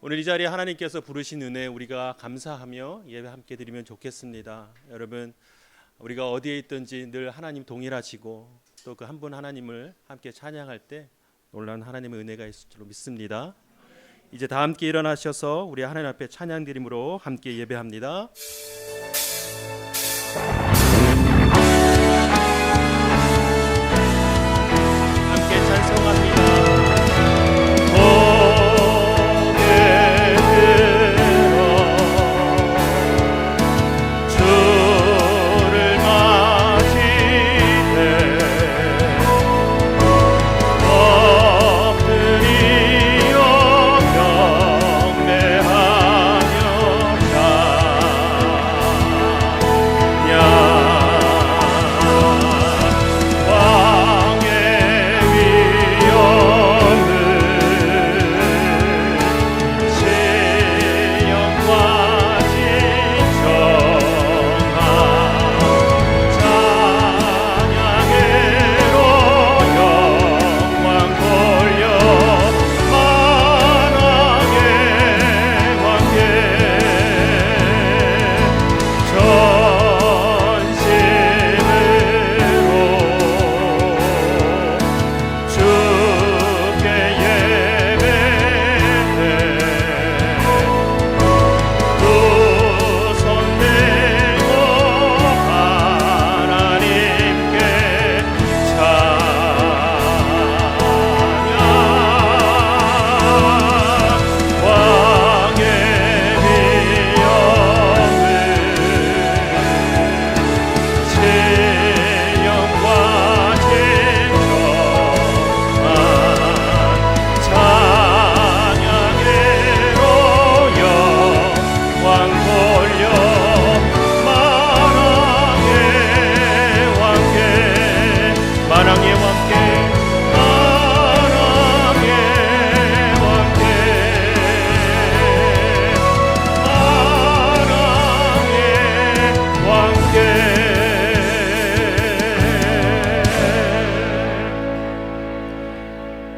오늘 이 자리에 하나님께서 부르신 은혜 우리가 감사하며 예배 함께 드리면 좋겠습니다. 여러분, 우리가 어디에 있든지 늘 하나님 동일하시고 또 그 한 분 하나님을 함께 찬양할 때 놀라운 하나님의 은혜가 있을 줄로 믿습니다. 이제 다 함께 일어나셔서 우리 하나님 앞에 찬양 드림으로 함께 예배합니다. 함께 찬송합니다.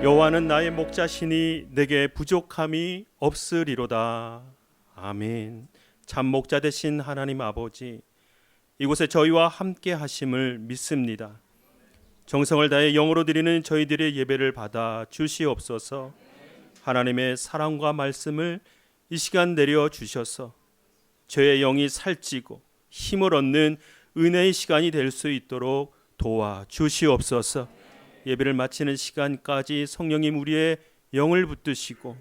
여호와는 나의 목자시니 내게 부족함이 없으리로다. 아멘. 참 목자 되신 하나님 아버지, 이곳에 저희와 함께 하심을 믿습니다. 정성을 다해 영으로 드리는 저희들의 예배를 받아 주시옵소서. 하나님의 사랑과 말씀을 이 시간 내려 주셔서 저의 영이 살찌고 힘을 얻는 은혜의 시간이 될 수 있도록 도와 주시옵소서. 예배를 마치는 시간까지 성령님 우리의 영을 붙드시고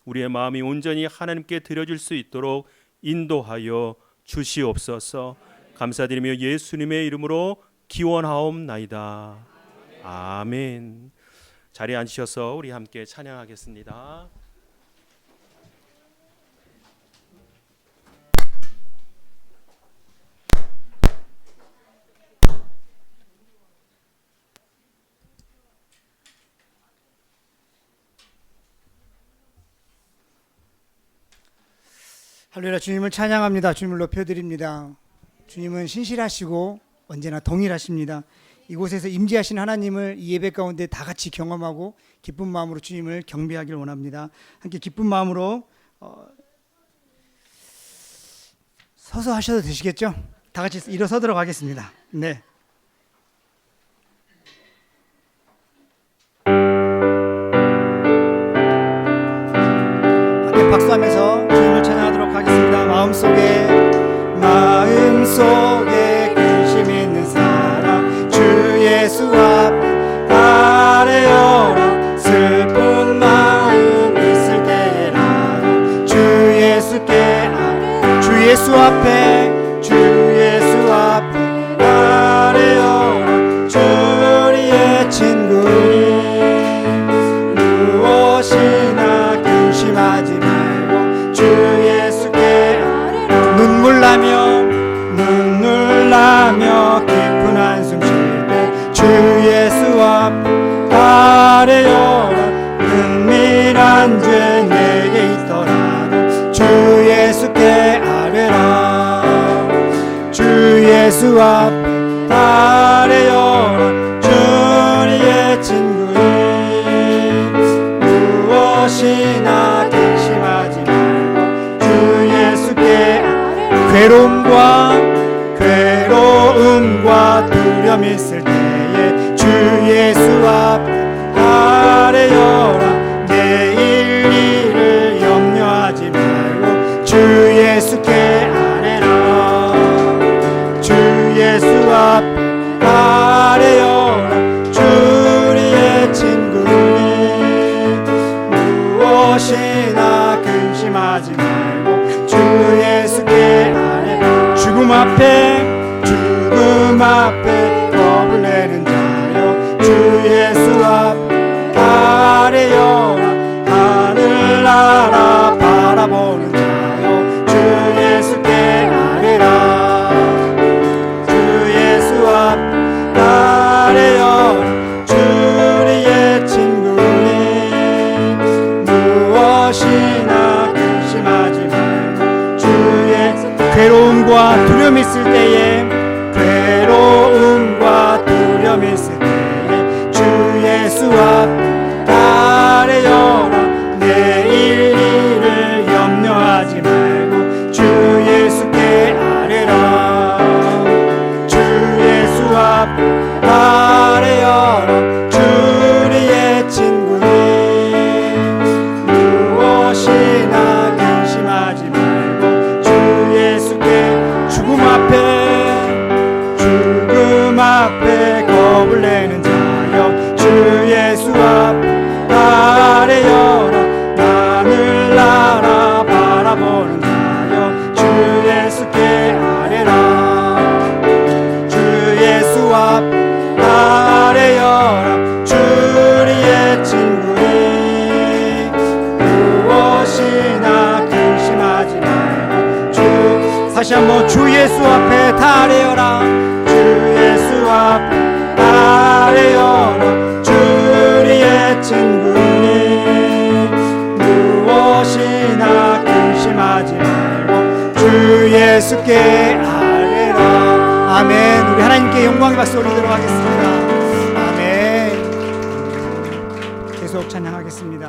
우리의 마음이 온전히 하나님께 드려질 수 있도록 인도하여 주시옵소서. 감사드리며 예수님의 이름으로 기원하옵나이다. 아멘. 자리에 앉으셔서 우리 함께 찬양하겠습니다. 할렐루야. 주님을 찬양합니다. 주님을 높여드립니다. 주님은 신실하시고 언제나 동일하십니다. 이곳에서 임재하신 하나님을 이 예배 가운데 다 같이 경험하고 기쁜 마음으로 주님을 경배하길 원합니다. 함께 기쁜 마음으로 서서 하셔도 되시겠죠? 다 같이 일어서도록 하겠습니다. 네. 함께 박수하면서 주님을 찬양하도록 하겠습니다. 마음속에 근심 있는 사람 주 예수 앞 아뢰어라. 슬픈 마음 있을 때라도 주 예수께 아뢰. 주 예수 앞에 아뢰어라. 주 우리의 친구니 무엇이나 근심하지 말고 주 예수께 아뢰라. 눈물 나며 깊은 한숨 쉴 때 주 예수 앞 아뢰어라. 은밀한 죄 내게 있더라도 주 예수께 아뢰라. 주 예수 앞 아뢰어라. 주 우리의 친구인 무엇이나 근심하지 괴로움과 두려움이 있을 때에 주 예수 앞에 아뢰어라. 내일 일을 염려하지 말고 주 예수께 아뢰라. 주 예수 앞에 아뢰어라. 주 우리의 친구니 무엇이나 근심하지 말고 주 예수께 아뢰라. 죽음 앞에 겁을 내는 자여 주 예수 앞에 아뢰어라. 하늘 나라 바라보는 자여 주 예수께 아뢰라. 주 예수 앞에 아뢰어라. 주 우리의 친구니 무엇이나 근심하지 말고 주의 괴로움과 두려움이 있을 때에 주 예수 앞에 아뢰어라. 내일 일을 염려하지 말고 주 예수께 아뢰라. 주 예수 앞에 아뢰어라. 주 우리의 친구니 무엇이나 근심하지 말고 주 예수께 죽음 앞에 겁을 내는 자여 주 예수 앞에 아뢰어라. 하늘 나라 바라보는 자여 주 예수께 아뢰라. 주 예수 앞에 아뢰어라. 주 우리의 친구니 무엇이나 근심하지 말고 주 다시 한번 주 예수 앞에 아뢰어라. 예수 앞에 아뢰어라. 주 우리의 친구니 무엇이나 근심하지 말고 주 예수께 아뢰라. 아멘. 우리 하나님께 영광의 박수 올리도록 하겠습니다. 아멘. 계속 찬양하겠습니다.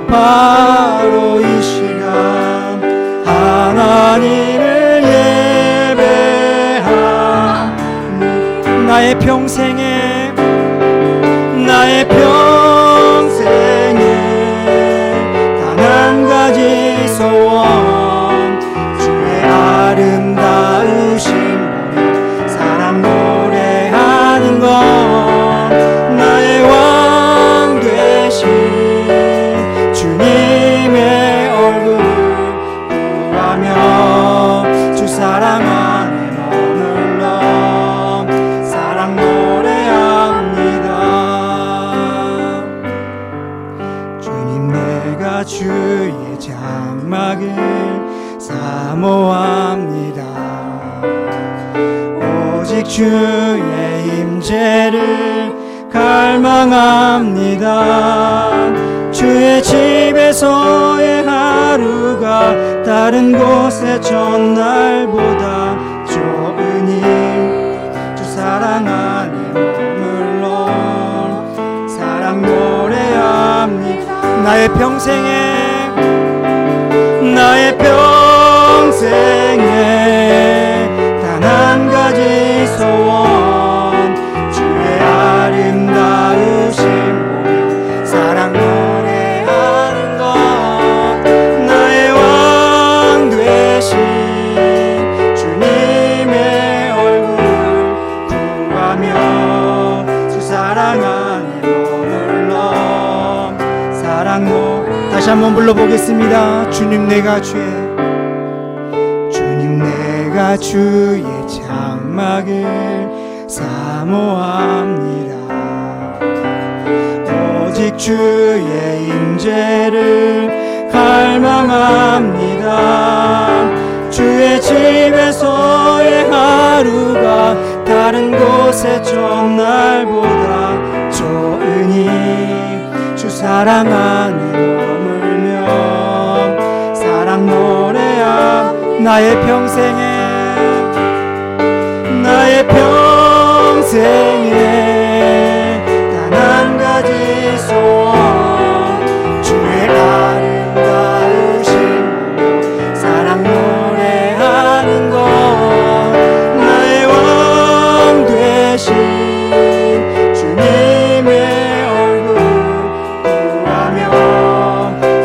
바로 이 시간 하나님을 예배 나의 평생에 나의 평생에 단 한 가지 소원 주의 아름다우신 보며 사랑 노래하는 것 나의 왕 되신 주님의 얼굴 구하며 주 사랑 안에 머물러 사랑 노래합니다. 주님 내가 주의 장막을 사모합니다. 오직 주의 임재를 갈망합니다. 주의 집에서의 하루가 다른 곳의 전날보다 좋으니 주 사랑 안에 머물러 사랑 노래합니다. 나의 평생에 단 한 가지 소원 주의 아름다우심 보며 사랑 노래하는 것 나의 왕 되신 주님의 얼굴 구하며 주 사랑 안에 머물러 사랑 노래 다시 한번 불러보겠습니다. 주님 내가 주의 장막을 사모합니다. 오직 주의 임재를 갈망합니다. 주의 집에서의 하루가 다른 곳의 전날보다 좋으니 주 사랑 안에 머물며 사랑 노래하 나의 평생에 단 한 가지 소원 주의 아름다우신 사랑 노래하는 것 나의 왕 되신 주님의 얼굴 구하며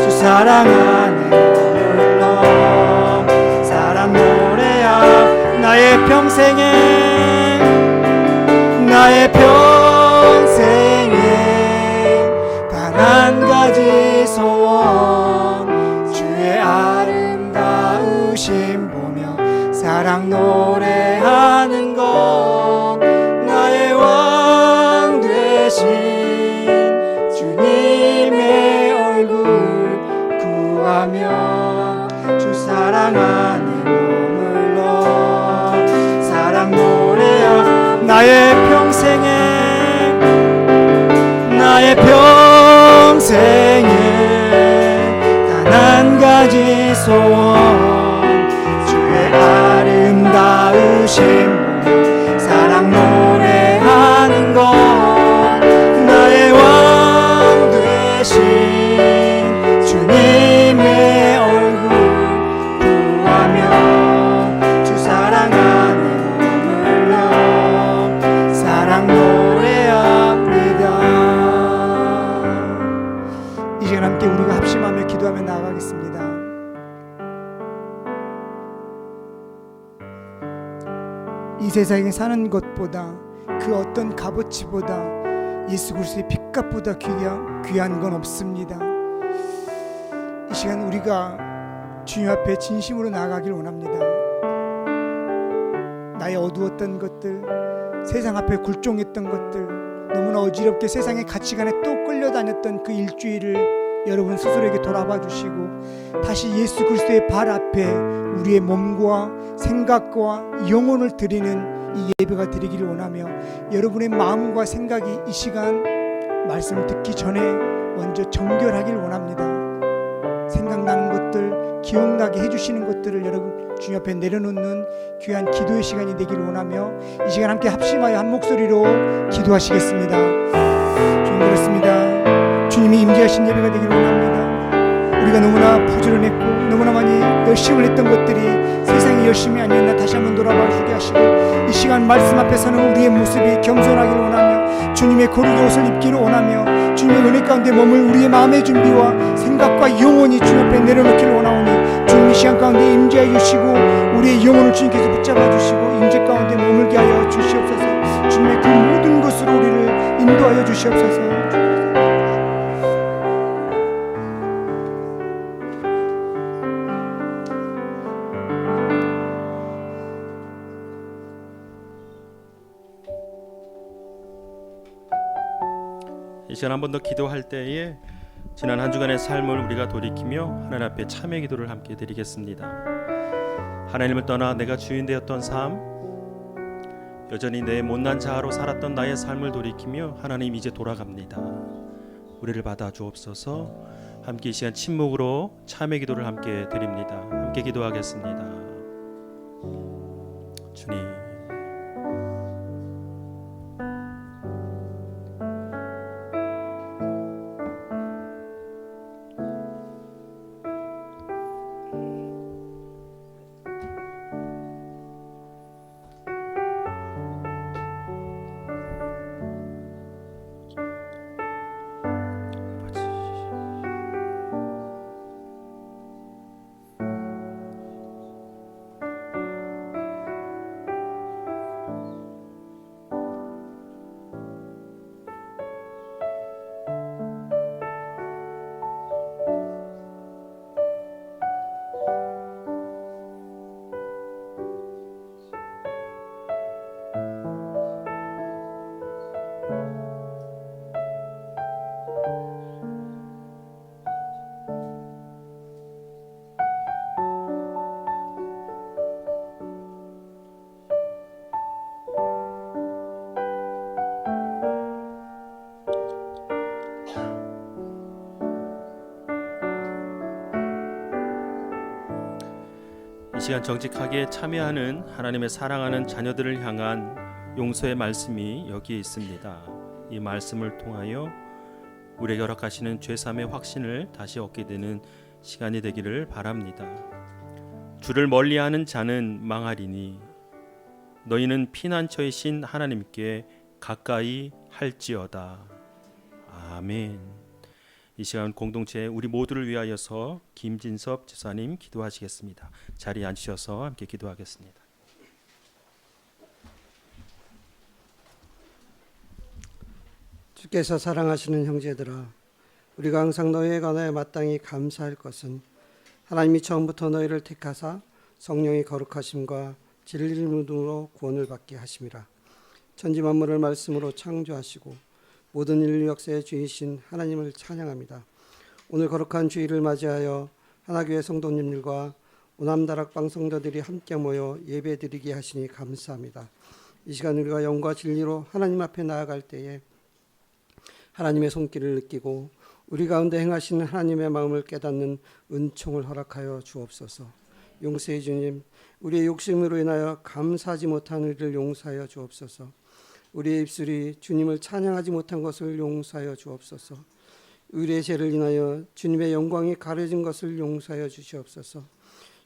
주 사랑 안에 머물러 사랑 노래하 나의 평생에 단 한 가지 소원 주의 아름다우심 보며 사랑 노래하는 것 나의 왕 되신 주님의 얼굴 구하며 주 사랑 안에 머물러 사랑 노래하 나의 평생에 단 한 가지 소원 주의 아름다우심 보며 사랑 노래하는 것 나의 왕 되신 주님의 얼굴 구하며 주 사랑 안에 머물러 사랑 노래합니다. 이 시간 함께 우리가 합심하며 기도하며 나아가겠습니다. 이 세상에 사는 것보다 그 어떤 값어치보다 예수 그리스도의 핏값보다 귀한 건 없습니다. 이 시간 우리가 주님 앞에 진심으로 나아가길 원합니다. 나의 어두웠던 것들, 세상 앞에 굴종했던 것들, 너무나 어지럽게 세상의 가치관에 또 끌려다녔던 그 일주일을 여러분 스스로에게 돌아봐 주시고 다시 예수 그리스도의 발 앞에 우리의 몸과 생각과 영혼을 드리는 이 예배가 되기를 원하며 여러분의 마음과 생각이 이 시간 말씀을 듣기 전에 먼저 정결하길 원합니다. 생각나는 것들, 기억나게 해주시는 것들을 여러분 주님 앞에 내려놓는 귀한 기도의 시간이 되기를 원하며 이 시간 함께 합심하여 한 목소리로 기도하시겠습니다. 주님 그렇습니다. 주님이 임재하신 예배가 되기를 원합니다. 우리가 너무나 부지런했고 너무나 많이 열심을 했던 것들이 세상의 열심이 아니었나 다시 한번 돌아봐 주게 하시고 이 시간 말씀 앞에 서는 우리의 모습이 겸손하기를 원하며 주님의 거룩의 옷을 입기를 원하며 주님의 은혜 가운데 머물 우리의 마음의 준비와 생각과 영혼이 주님 앞에 내려놓기를 원하오니 주님 이 시간 가운데 임재해 주시고 우리의 영혼을 주님께서 붙잡아 주시고 임재 가운데 머물게 하여 주시옵소서. 주님의 그 모든 것으로 우리를 인도하여 주시옵소서. 이 시간 한 번 더 기도할 때에 지난 한 주간의 삶을 우리가 돌이키며 하나님 앞에 참회 기도를 함께 드리겠습니다. 하나님을 떠나 내가 주인 되었던 삶, 여전히 내 못난 자아로 살았던 나의 삶을 돌이키며 하나님 이제 돌아갑니다. 우리를 받아 주옵소서. 함께 이 시간 침묵으로 참회 기도를 함께 드립니다. 함께 기도하겠습니다. 주님, 이 시간 정직하게 참여하는 하나님의 사랑하는 자녀들을 향한 용서의 말씀이 여기에 있습니다. 이 말씀을 통하여 우리에게 허락하시는 죄사함의 확신을 다시 얻게 되는 시간이 되기를 바랍니다. 주를 멀리하는 자는 망하리니 너희는 피난처의 신 하나님께 가까이 할지어다. 아멘. 이 시간 공동체 우리 모두를 위하여서 김진섭 지사님 기도하시겠습니다. 자리에 앉으셔서 함께 기도하겠습니다. 주께서 사랑하시는 형제들아, 우리가 항상 너희에 관하여 마땅히 감사할 것은 하나님이 처음부터 너희를 택하사 성령의 거룩하심과 진리를 믿음으로 구원을 받게 하심이라. 천지 만물을 말씀으로 창조하시고 모든 인류 역사의 주이신 하나님을 찬양합니다. 오늘 거룩한 주일을 맞이하여 하나교회 성도님들과 오남다락방 성도들이 함께 모여 예배드리게 하시니 감사합니다. 이 시간 우리가 영과 진리로 하나님 앞에 나아갈 때에 하나님의 손길을 느끼고 우리 가운데 행하시는 하나님의 마음을 깨닫는 은총을 허락하여 주옵소서. 용서해 주님, 우리의 욕심으로 인하여 감사하지 못한 우리를 용서하여 주옵소서. 우리의 입술이 주님을 찬양하지 못한 것을 용서하여 주옵소서. 우리의 죄를 인하여 주님의 영광이 가려진 것을 용서하여 주시옵소서.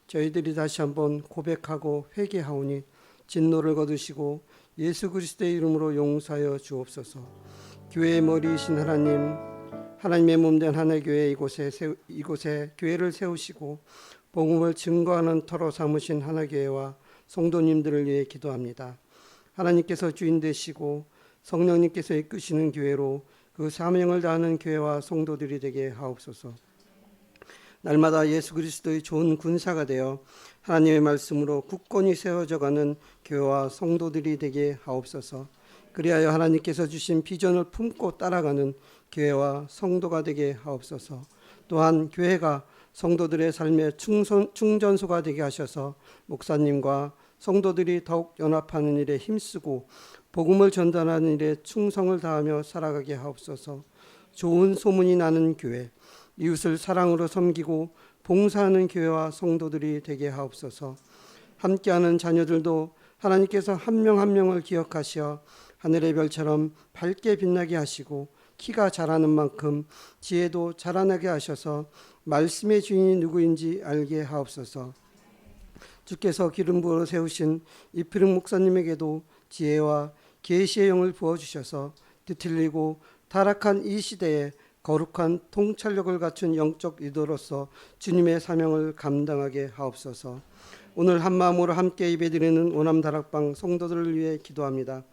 저희들이 다시 한번 고백하고 회개하오니 진노를 거두시고 예수 그리스도의 이름으로 용서하여 주옵소서. 교회의 머리이신 하나님, 하나님의 몸된 하나교회 이곳에 교회를 세우시고 복음을 증거하는 터로 삼으신 하나교회와 성도님들을 위해 기도합니다. 하나님께서 주인 되시고 성령님께서 이끄시는 교회로 그 사명을 다하는 교회와 성도들이 되게 하옵소서. 날마다 예수 그리스도의 좋은 군사가 되어 하나님의 말씀으로 굳건히 세워져가는 교회와 성도들이 되게 하옵소서. 그리하여 하나님께서 주신 비전을 품고 따라가는 교회와 성도가 되게 하옵소서. 또한 교회가 성도들의 삶의 충전소가 되게 하셔서 목사님과 성도들이 더욱 연합하는 일에 힘쓰고 복음을 전달하는 일에 충성을 다하며 살아가게 하옵소서. 좋은 소문이 나는 교회, 이웃을 사랑으로 섬기고 봉사하는 교회와 성도들이 되게 하옵소서. 함께하는 자녀들도 하나님께서 한 명 한 명을 기억하시어 하늘의 별처럼 밝게 빛나게 하시고 키가 자라는 만큼 지혜도 자라나게 하셔서 말씀의 주인이 누구인지 알게 하옵소서. 주께서 기름 부어 세우신 이필흥 목사님에게도 지혜와 계시의 영을 부어 주셔서 뒤틀리고 타락한 이 시대에 거룩한 통찰력을 갖춘 영적 리더로서 주님의 사명을 감당하게 하옵소서. 오늘 한마음으로 함께 예배드리는 오남다락방 성도들을 위해 기도합니다.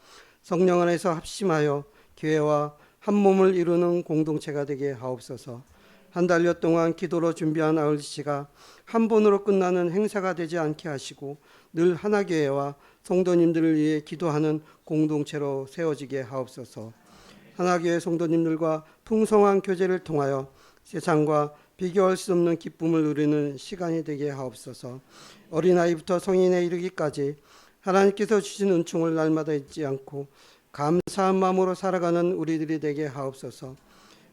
성령 안에서 합심하여 교회와 한 몸을 이루는 공동체가 되게 하옵소서. 한 달여 동안 기도로 준비한 아울리시가 한 번으로 끝나는 행사가 되지 않게 하시고 늘 하나교회와 성도님들을 위해 기도하는 공동체로 세워지게 하옵소서. 하나교회 성도님들과 풍성한 교제를 통하여 세상과 비교할 수 없는 기쁨을 누리는 시간이 되게 하옵소서. 어린아이부터 성인에 이르기까지 하나님께서 주신 은총을 날마다 잊지 않고 감사한 마음으로 살아가는 우리들이 되게 하옵소서.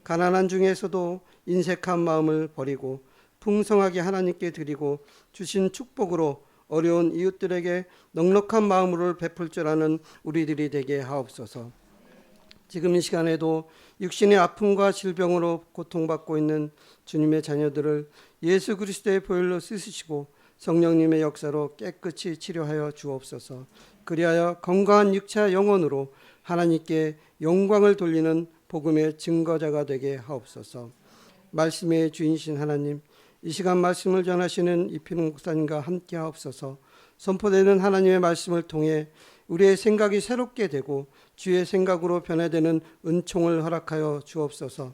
가난한 중에서도 인색한 마음을 버리고 풍성하게 하나님께 드리고 주신 축복으로 어려운 이웃들에게 넉넉한 마음으로 베풀 줄 아는 우리들이 되게 하옵소서. 지금 이 시간에도 육신의 아픔과 질병으로 고통받고 있는 주님의 자녀들을 예수 그리스도의 보혈로 씻으시고 성령님의 역사로 깨끗이 치료하여 주옵소서. 그리하여 건강한 육체와 영혼으로 하나님께 영광을 돌리는 복음의 증거자가 되게 하옵소서. 말씀의 주인이신 하나님, 이 시간 말씀을 전하시는 이필흥 목사님과 함께 하옵소서. 선포되는 하나님의 말씀을 통해 우리의 생각이 새롭게 되고 주의 생각으로 변화되는 은총을 허락하여 주옵소서.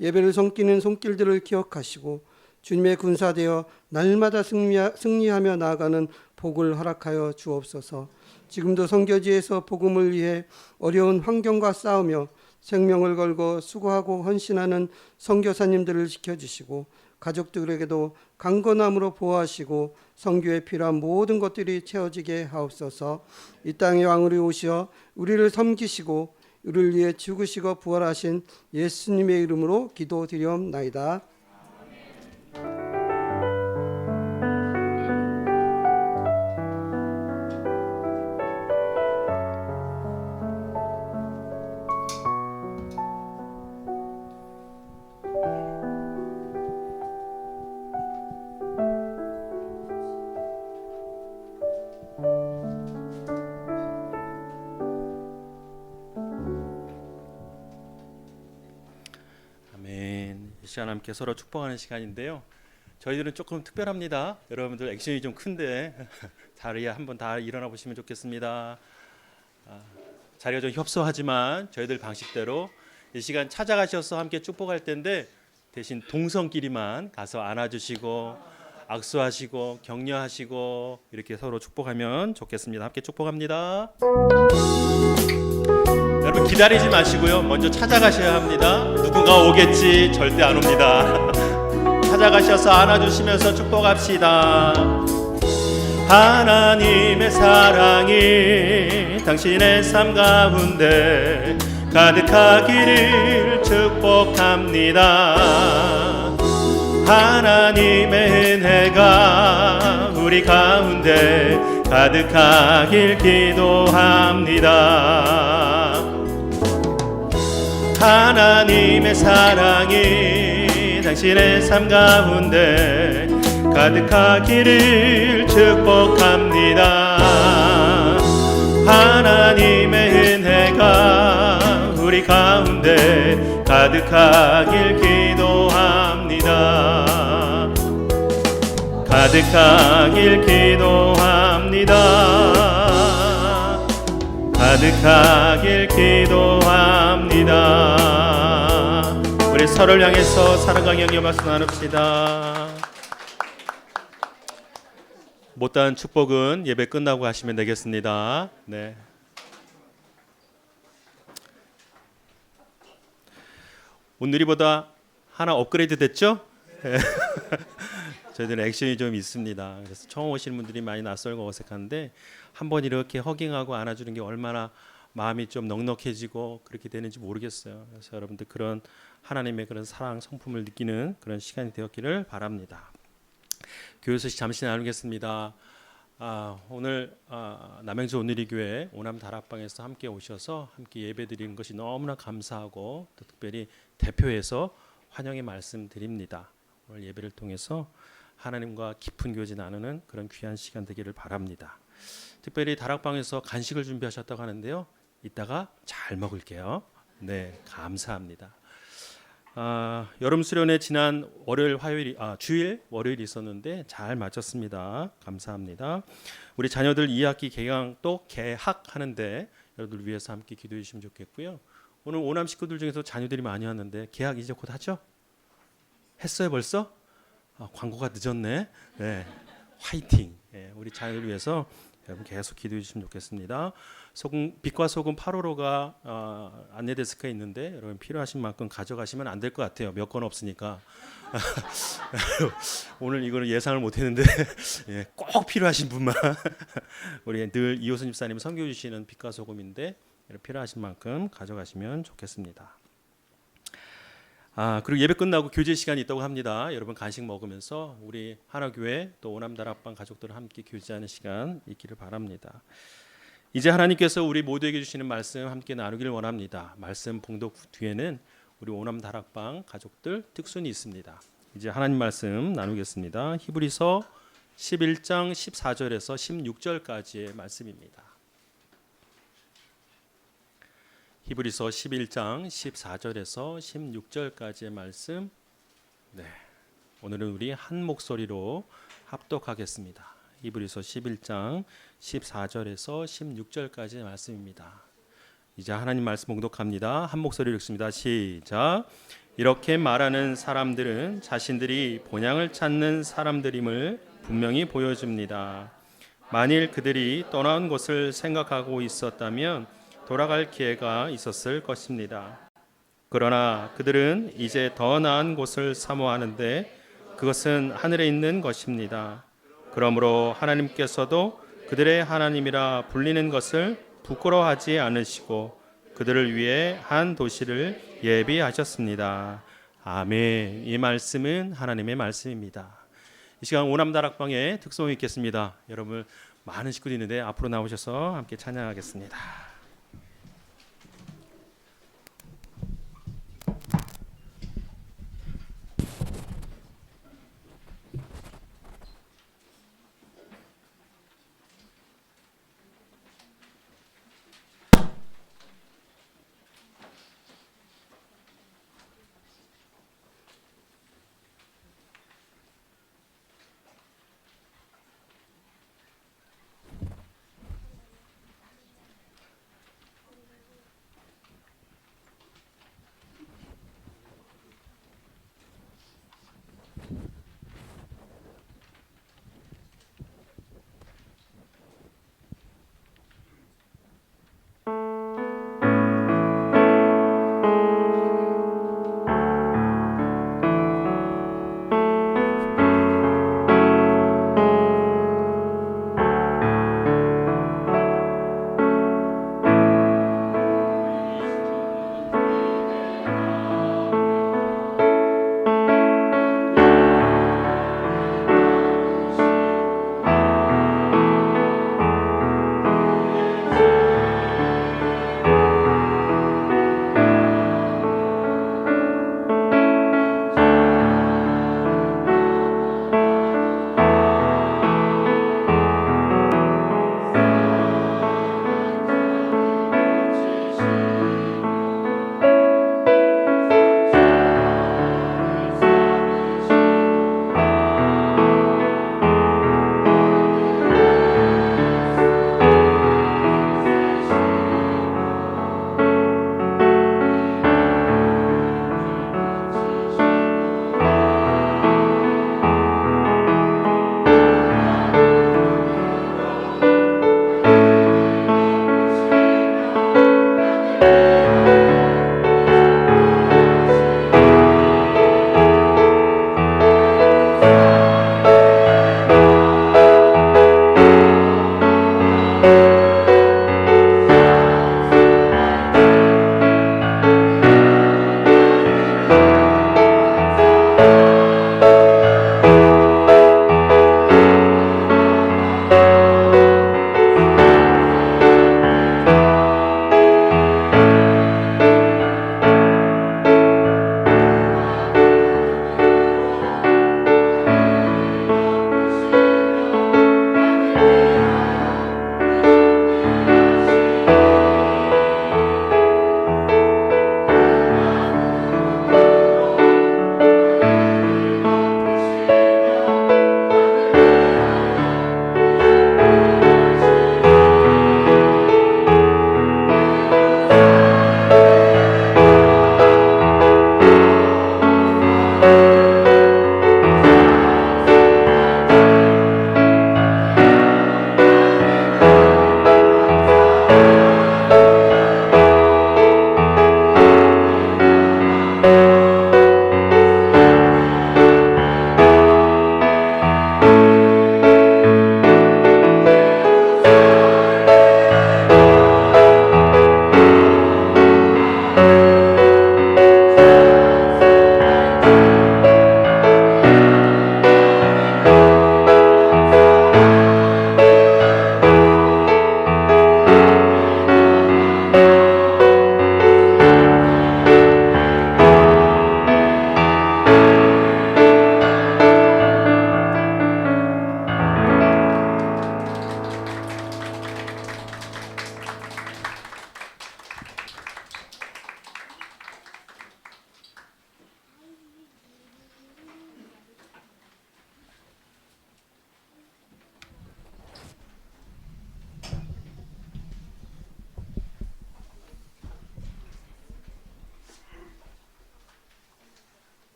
예배를 섬기는 손길들을 기억하시고 주님의 군사되어 날마다 승리하며 나아가는 복을 허락하여 주옵소서. 지금도 선교지에서 복음을 위해 어려운 환경과 싸우며 생명을 걸고 수고하고 헌신하는 선교사님들을 지켜주시고 가족들에게도 강건함으로 보호하시고 선교에 필요한 모든 것들이 채워지게 하옵소서. 이 땅의 왕으로 오시어 우리를 섬기시고 우리를 위해 죽으시고 부활하신 예수님의 이름으로 기도드리옵나이다. 아멘. 이 시간 함께 서로 축복하는 시간인데요. 저희들은 조금 특별합니다. 여러분들 액션이 좀 큰데 자리에 한번 다 일어나 보시면 좋겠습니다. 자리가 좀 협소하지만 저희들 방식대로 이 시간 찾아가셔서 함께 축복할 텐데 대신 동성끼리만 가서 안아주시고 악수하시고 격려하시고 이렇게 서로 축복하면 좋겠습니다. 함께 축복합니다. 여러분 기다리지 마시고요. 먼저 찾아가셔야 합니다. 누군가 오겠지 절대 안 옵니다. 찾아가셔서 안아주시면서 축복합시다. 하나님의 사랑이 당신의 삶 가운데 가득하기를 축복합니다. 하나님의 은혜가 우리 가운데 가득하길 기도합니다. 하나님의 사랑이 당신의 삶 가운데 가득하기를 축복합니다. 하나님의 은혜가 우리 가운데 가득하길 기도합니다. 가득하길 기도합니다. 가득하길 기도합니다. 우리 서로를 향해서 사랑과 격려 말씀 나눕시다. 못다한 축복은 예배 끝나고 하시면 되겠습니다. 네. 오늘이보다 하나 업그레이드 됐죠? 네. 저희들은 액션이 좀 있습니다. 그래서 처음 오시는 분들이 많이 낯설고 어색한데 한번 이렇게 허깅하고 안아주는 게 얼마나 마음이 좀 넉넉해지고 그렇게 되는지 모르겠어요. 그래서 여러분들 그런 하나님의 그런 사랑 성품을 느끼는 그런 시간이 되었기를 바랍니다. 교회 소식 잠시 나누겠습니다. 오늘 남양주 온누리교회 오남 다락방에서 함께 오셔서 함께 예배드리는 것이 너무나 감사하고 또 특별히 대표해서 환영의 말씀 드립니다. 오늘 예배를 통해서 하나님과 깊은 교제 나누는 그런 귀한 시간 되기를 바랍니다. 특별히 다락방에서 간식을 준비하셨다고 하는데요. 이따가 잘 먹을게요. 네, 감사합니다. 여름 수련회 지난 주일 월요일이 있었는데 잘 마쳤습니다. 감사합니다. 우리 자녀들 2학기 개강 또 개학하는데 여러분들 위해서 함께 기도해 주시면 좋겠고요. 오늘 오남 식구들 중에서 자녀들이 많이 왔는데 개학 이제 곧 하죠? 했어요 벌써? 광고가 늦었네. 네, 화이팅. 네, 우리 자녀를 위해서 여러분 계속 기도해 주시면 좋겠습니다. 빛과 소금 8호로가 안내 데스크에 있는데 여러분 필요하신 만큼 가져가시면 안 될 것 같아요. 몇 건 없으니까. 오늘 이거는 예상을 못했는데 예, 꼭 필요하신 분만 우리 늘 이호선 집사님 섬겨주시는 빛과 소금인데 필요하신 만큼 가져가시면 좋겠습니다. 그리고 예배 끝나고 교제 시간이 있다고 합니다. 여러분 간식 먹으면서 우리 하나교회 또 오남다락방 가족들과 함께 교제하는 시간 있기를 바랍니다. 이제 하나님께서 우리 모두에게 주시는 말씀 함께 나누기를 원합니다. 말씀 봉독 뒤에는 우리 오남다락방 가족들 특순이 있습니다. 이제 하나님 말씀 나누겠습니다. 히브리서 11장 14절에서 16절까지의 말씀입니다. 히브리서 11장 14절에서 16절까지의 말씀. 네, 오늘은 우리 한 목소리로 합독하겠습니다. 히브리서 11장 14절에서 16절까지의 말씀입니다. 이제 하나님 말씀 봉독합니다. 한 목소리로 읽습니다. 시작. 이렇게 말하는 사람들은 자신들이 본향을 찾는 사람들임을 분명히 보여줍니다. 만일 그들이 떠나온 곳을 생각하고 있었다면 돌아갈 기회가 있었을 것입니다. 그러나 그들은 이제 더 나은 곳을 사모하는데 그것은 하늘에 있는 것입니다. 그러므로 하나님께서도 그들의 하나님이라 불리는 것을 부끄러워하지 않으시고 그들을 위해 한 도시를 예비하셨습니다. 아멘. 이 말씀은 하나님의 말씀입니다. 이 시간 오남다락방에 특송이 있겠습니다. 여러분 많은 식구들이 있는데 앞으로 나오셔서 함께 찬양하겠습니다.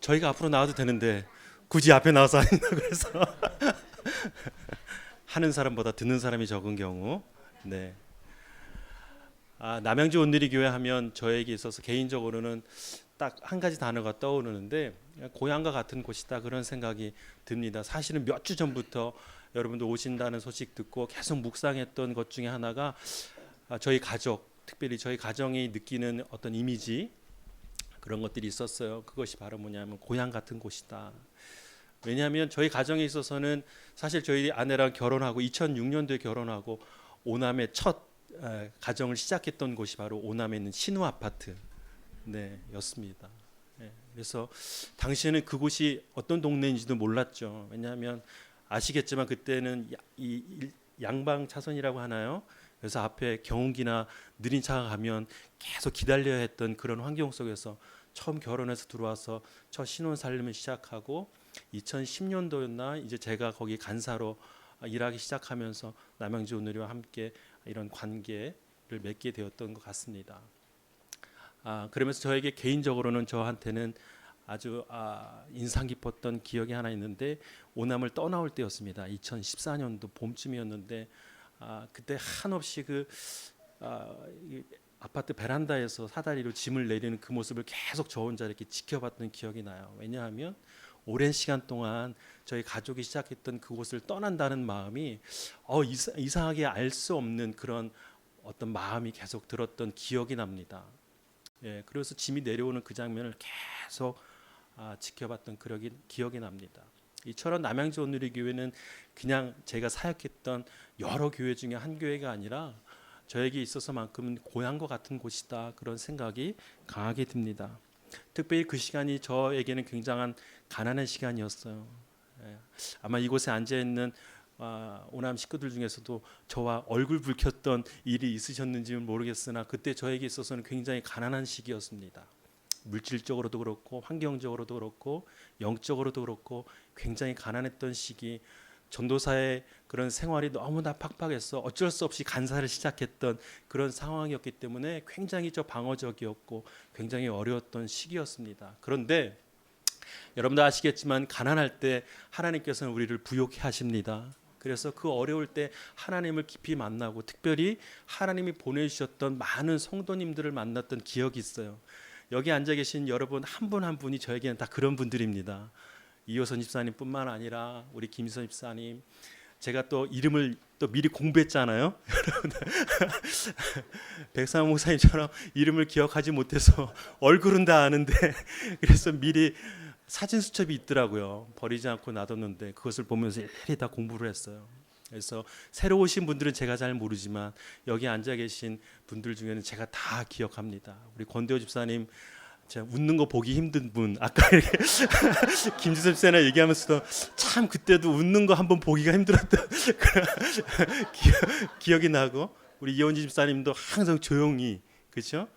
저희가 앞으로 나와도 되는데 굳이 앞에 나와서 한다고 해서 하는 사람보다 듣는 사람이 적은 경우. 네. 남양주 온누리 교회 하면 저에게 있어서 개인적으로는 딱 한 가지 단어가 떠오르는데 고향과 같은 곳이다 그런 생각이 듭니다. 사실은 몇 주 전부터 여러분들 오신다는 소식 듣고 계속 묵상했던 것 중에 하나가 저희 가족, 특별히 저희 가정이 느끼는 어떤 이미지 그런 것들이 있었어요. 그것이 바로 뭐냐면 고향 같은 곳이다. 왜냐하면 저희 가정에 있어서는 사실 저희 아내랑 결혼하고 2006년도에 결혼하고 오남의 첫 가정을 시작했던 곳이 바로 오남에 있는 신우 아파트 였습니다. 그래서 당시에는 그곳이 어떤 동네인지도 몰랐죠. 왜냐하면 아시겠지만 그때는 이 양방 차선이라고 하나요? 그래서 앞에 경운기나 느린 차가 가면 계속 기다려야 했던 그런 환경 속에서 처음 결혼해서 들어와서 첫 신혼 살림을 시작하고 2010년도였나 이제 제가 거기 간사로 일하기 시작하면서 남양주 온누리와 함께 이런 관계를 맺게 되었던 것 같습니다. 그러면서 저에게 개인적으로는 저한테는 아주 인상 깊었던 기억이 하나 있는데 오남을 떠나올 때였습니다. 2014년도 봄쯤이었는데 그때 한없이 이 아파트 베란다에서 사다리로 짐을 내리는 그 모습을 계속 저 혼자 이렇게 지켜봤던 기억이 나요. 왜냐하면 오랜 시간 동안 저희 가족이 시작했던 그곳을 떠난다는 마음이 이상하게 알 수 없는 그런 어떤 마음이 계속 들었던 기억이 납니다. 그래서 짐이 내려오는 그 장면을 계속 지켜봤던 기억이 납니다. 이처럼 남양주 온누리 교회는 그냥 제가 사역했던 여러 교회 중에 한 교회가 아니라 저에게 있어서만큼은 고향과 같은 곳이다 그런 생각이 강하게 듭니다. 특별히 그 시간이 저에게는 굉장한 가난한 시간이었어요. 아마 이곳에 앉아 있는 오남 식구들 중에서도 저와 얼굴 붉혔던 일이 있으셨는지는 모르겠으나 그때 저에게 있어서는 굉장히 가난한 시기였습니다. 물질적으로도 그렇고 환경적으로도 그렇고 영적으로도 그렇고 굉장히 가난했던 시기, 전도사의 그런 생활이 너무나 팍팍해서 어쩔 수 없이 간사를 시작했던 그런 상황이었기 때문에 굉장히 방어적이었고 굉장히 어려웠던 시기였습니다. 그런데 여러분도 아시겠지만 가난할 때 하나님께서는 우리를 부욕해 하십니다. 그래서 그 어려울 때 하나님을 깊이 만나고 특별히 하나님이 보내주셨던 많은 성도님들을 만났던 기억이 있어요. 여기 앉아 계신 여러분 한 분 한 분이 저에게는 다 그런 분들입니다. 이호선 집사님뿐만 아니라 우리 김선 집사님, 제가 또 이름을 또 미리 공부했잖아요. 백상호 목사님처럼 이름을 기억하지 못해서 얼굴은 다 아는데 그래서 미리 사진 수첩이 있더라고요. 버리지 않고 놔뒀는데 그것을 보면서 일일이 다 공부를 했어요. 그래서 새로 오신 분들은 제가 잘 모르지만 여기 앉아 계신 분들 중에는 제가 다 기억합니다. 우리 권대호 집사님, 제가 웃는 거 보기 힘든 분, 아까 이렇게 김지섭 씨나 얘기하면서도 참 그때도 웃는 거 한번 보기가 힘들었던 기억이 나고, 우리 이원지 집사님도 항상 조용히, 그렇죠?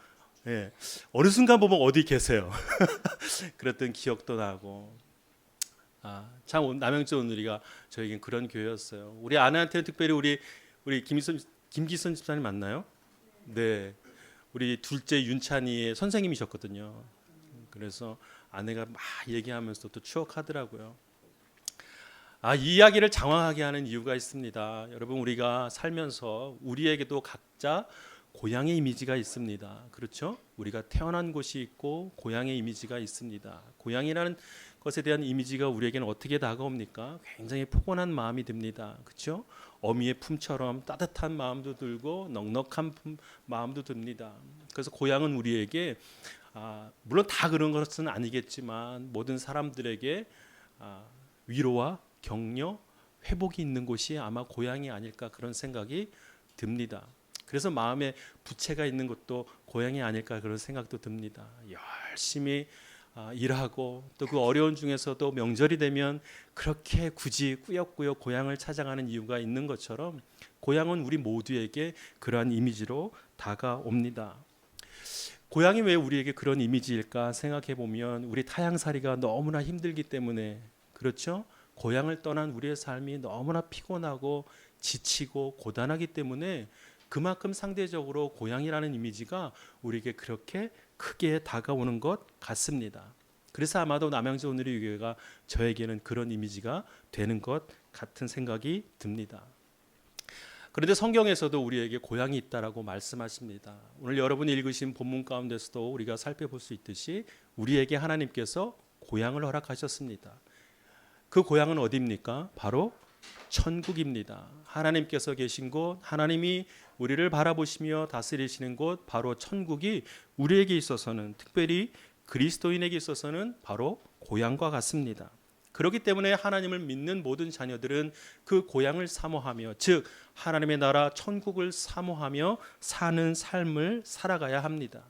어느 순간 보면 어디 계세요. 그랬던 기억도 나고, 참 남양주 온누리가 저에겐 그런 교회였어요. 우리 아내한테는 특별히 우리 김기선 집사님 맞나요? 네, 우리 둘째 윤찬이의 선생님이셨거든요. 그래서 아내가 막 얘기하면서 또 추억하더라고요. 이 이야기를 장황하게 하는 이유가 있습니다. 여러분, 우리가 살면서 우리에게도 각자 고향의 이미지가 있습니다. 그렇죠? 우리가 태어난 곳이 있고 고향의 이미지가 있습니다. 고향이라는 것에 대한 이미지가 우리에게는 어떻게 다가옵니까? 굉장히 포근한 마음이 듭니다. 그렇죠? 어미의 품처럼 따뜻한 마음도 들고 넉넉한 마음도 듭니다. 그래서 고향은 우리에게 물론 다 그런 것은 아니겠지만 모든 사람들에게 위로와 격려, 회복이 있는 곳이 아마 고향이 아닐까 그런 생각이 듭니다. 그래서 마음에 부채가 있는 것도 고향이 아닐까 그런 생각도 듭니다. 열심히 일하고 또 그 어려운 중에서도 명절이 되면 그렇게 굳이 꾸역꾸역 고향을 찾아가는 이유가 있는 것처럼 고향은 우리 모두에게 그러한 이미지로 다가옵니다. 고향이 왜 우리에게 그런 이미지일까 생각해 보면 우리 타향살이가 너무나 힘들기 때문에 그렇죠? 고향을 떠난 우리의 삶이 너무나 피곤하고 지치고 고단하기 때문에 그만큼 상대적으로 고향이라는 이미지가 우리에게 그렇게 크게 다가오는 것 같습니다. 그래서 아마도 남양주 오늘의 유교회가 저에게는 그런 이미지가 되는 것 같은 생각이 듭니다. 그런데 성경에서도 우리에게 고향이 있다라고 말씀하십니다. 오늘 여러분이 읽으신 본문 가운데서도 우리가 살펴볼 수 있듯이 우리에게 하나님께서 고향을 허락하셨습니다. 그 고향은 어디입니까? 바로 천국입니다. 하나님께서 계신 곳, 하나님이 우리를 바라보시며 다스리시는 곳, 바로 천국이 우리에게 있어서는, 특별히 그리스도인에게 있어서는 바로 고향과 같습니다. 그렇기 때문에 하나님을 믿는 모든 자녀들은 그 고향을 사모하며, 즉 하나님의 나라 천국을 사모하며 사는 삶을 살아가야 합니다.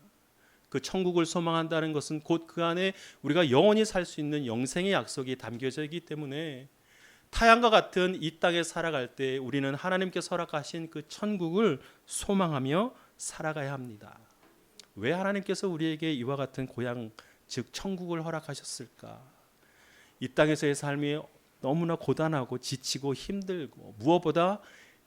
그 천국을 소망한다는 것은 곧 그 안에 우리가 영원히 살 수 있는 영생의 약속이 담겨져 있기 때문에 타향과 같은 이 땅에 살아갈 때 우리는 하나님께서 허락하신 그 천국을 소망하며 살아가야 합니다. 왜 하나님께서 우리에게 이와 같은 고향, 즉 천국을 허락하셨을까? 이 땅에서의 삶이 너무나 고단하고 지치고 힘들고, 무엇보다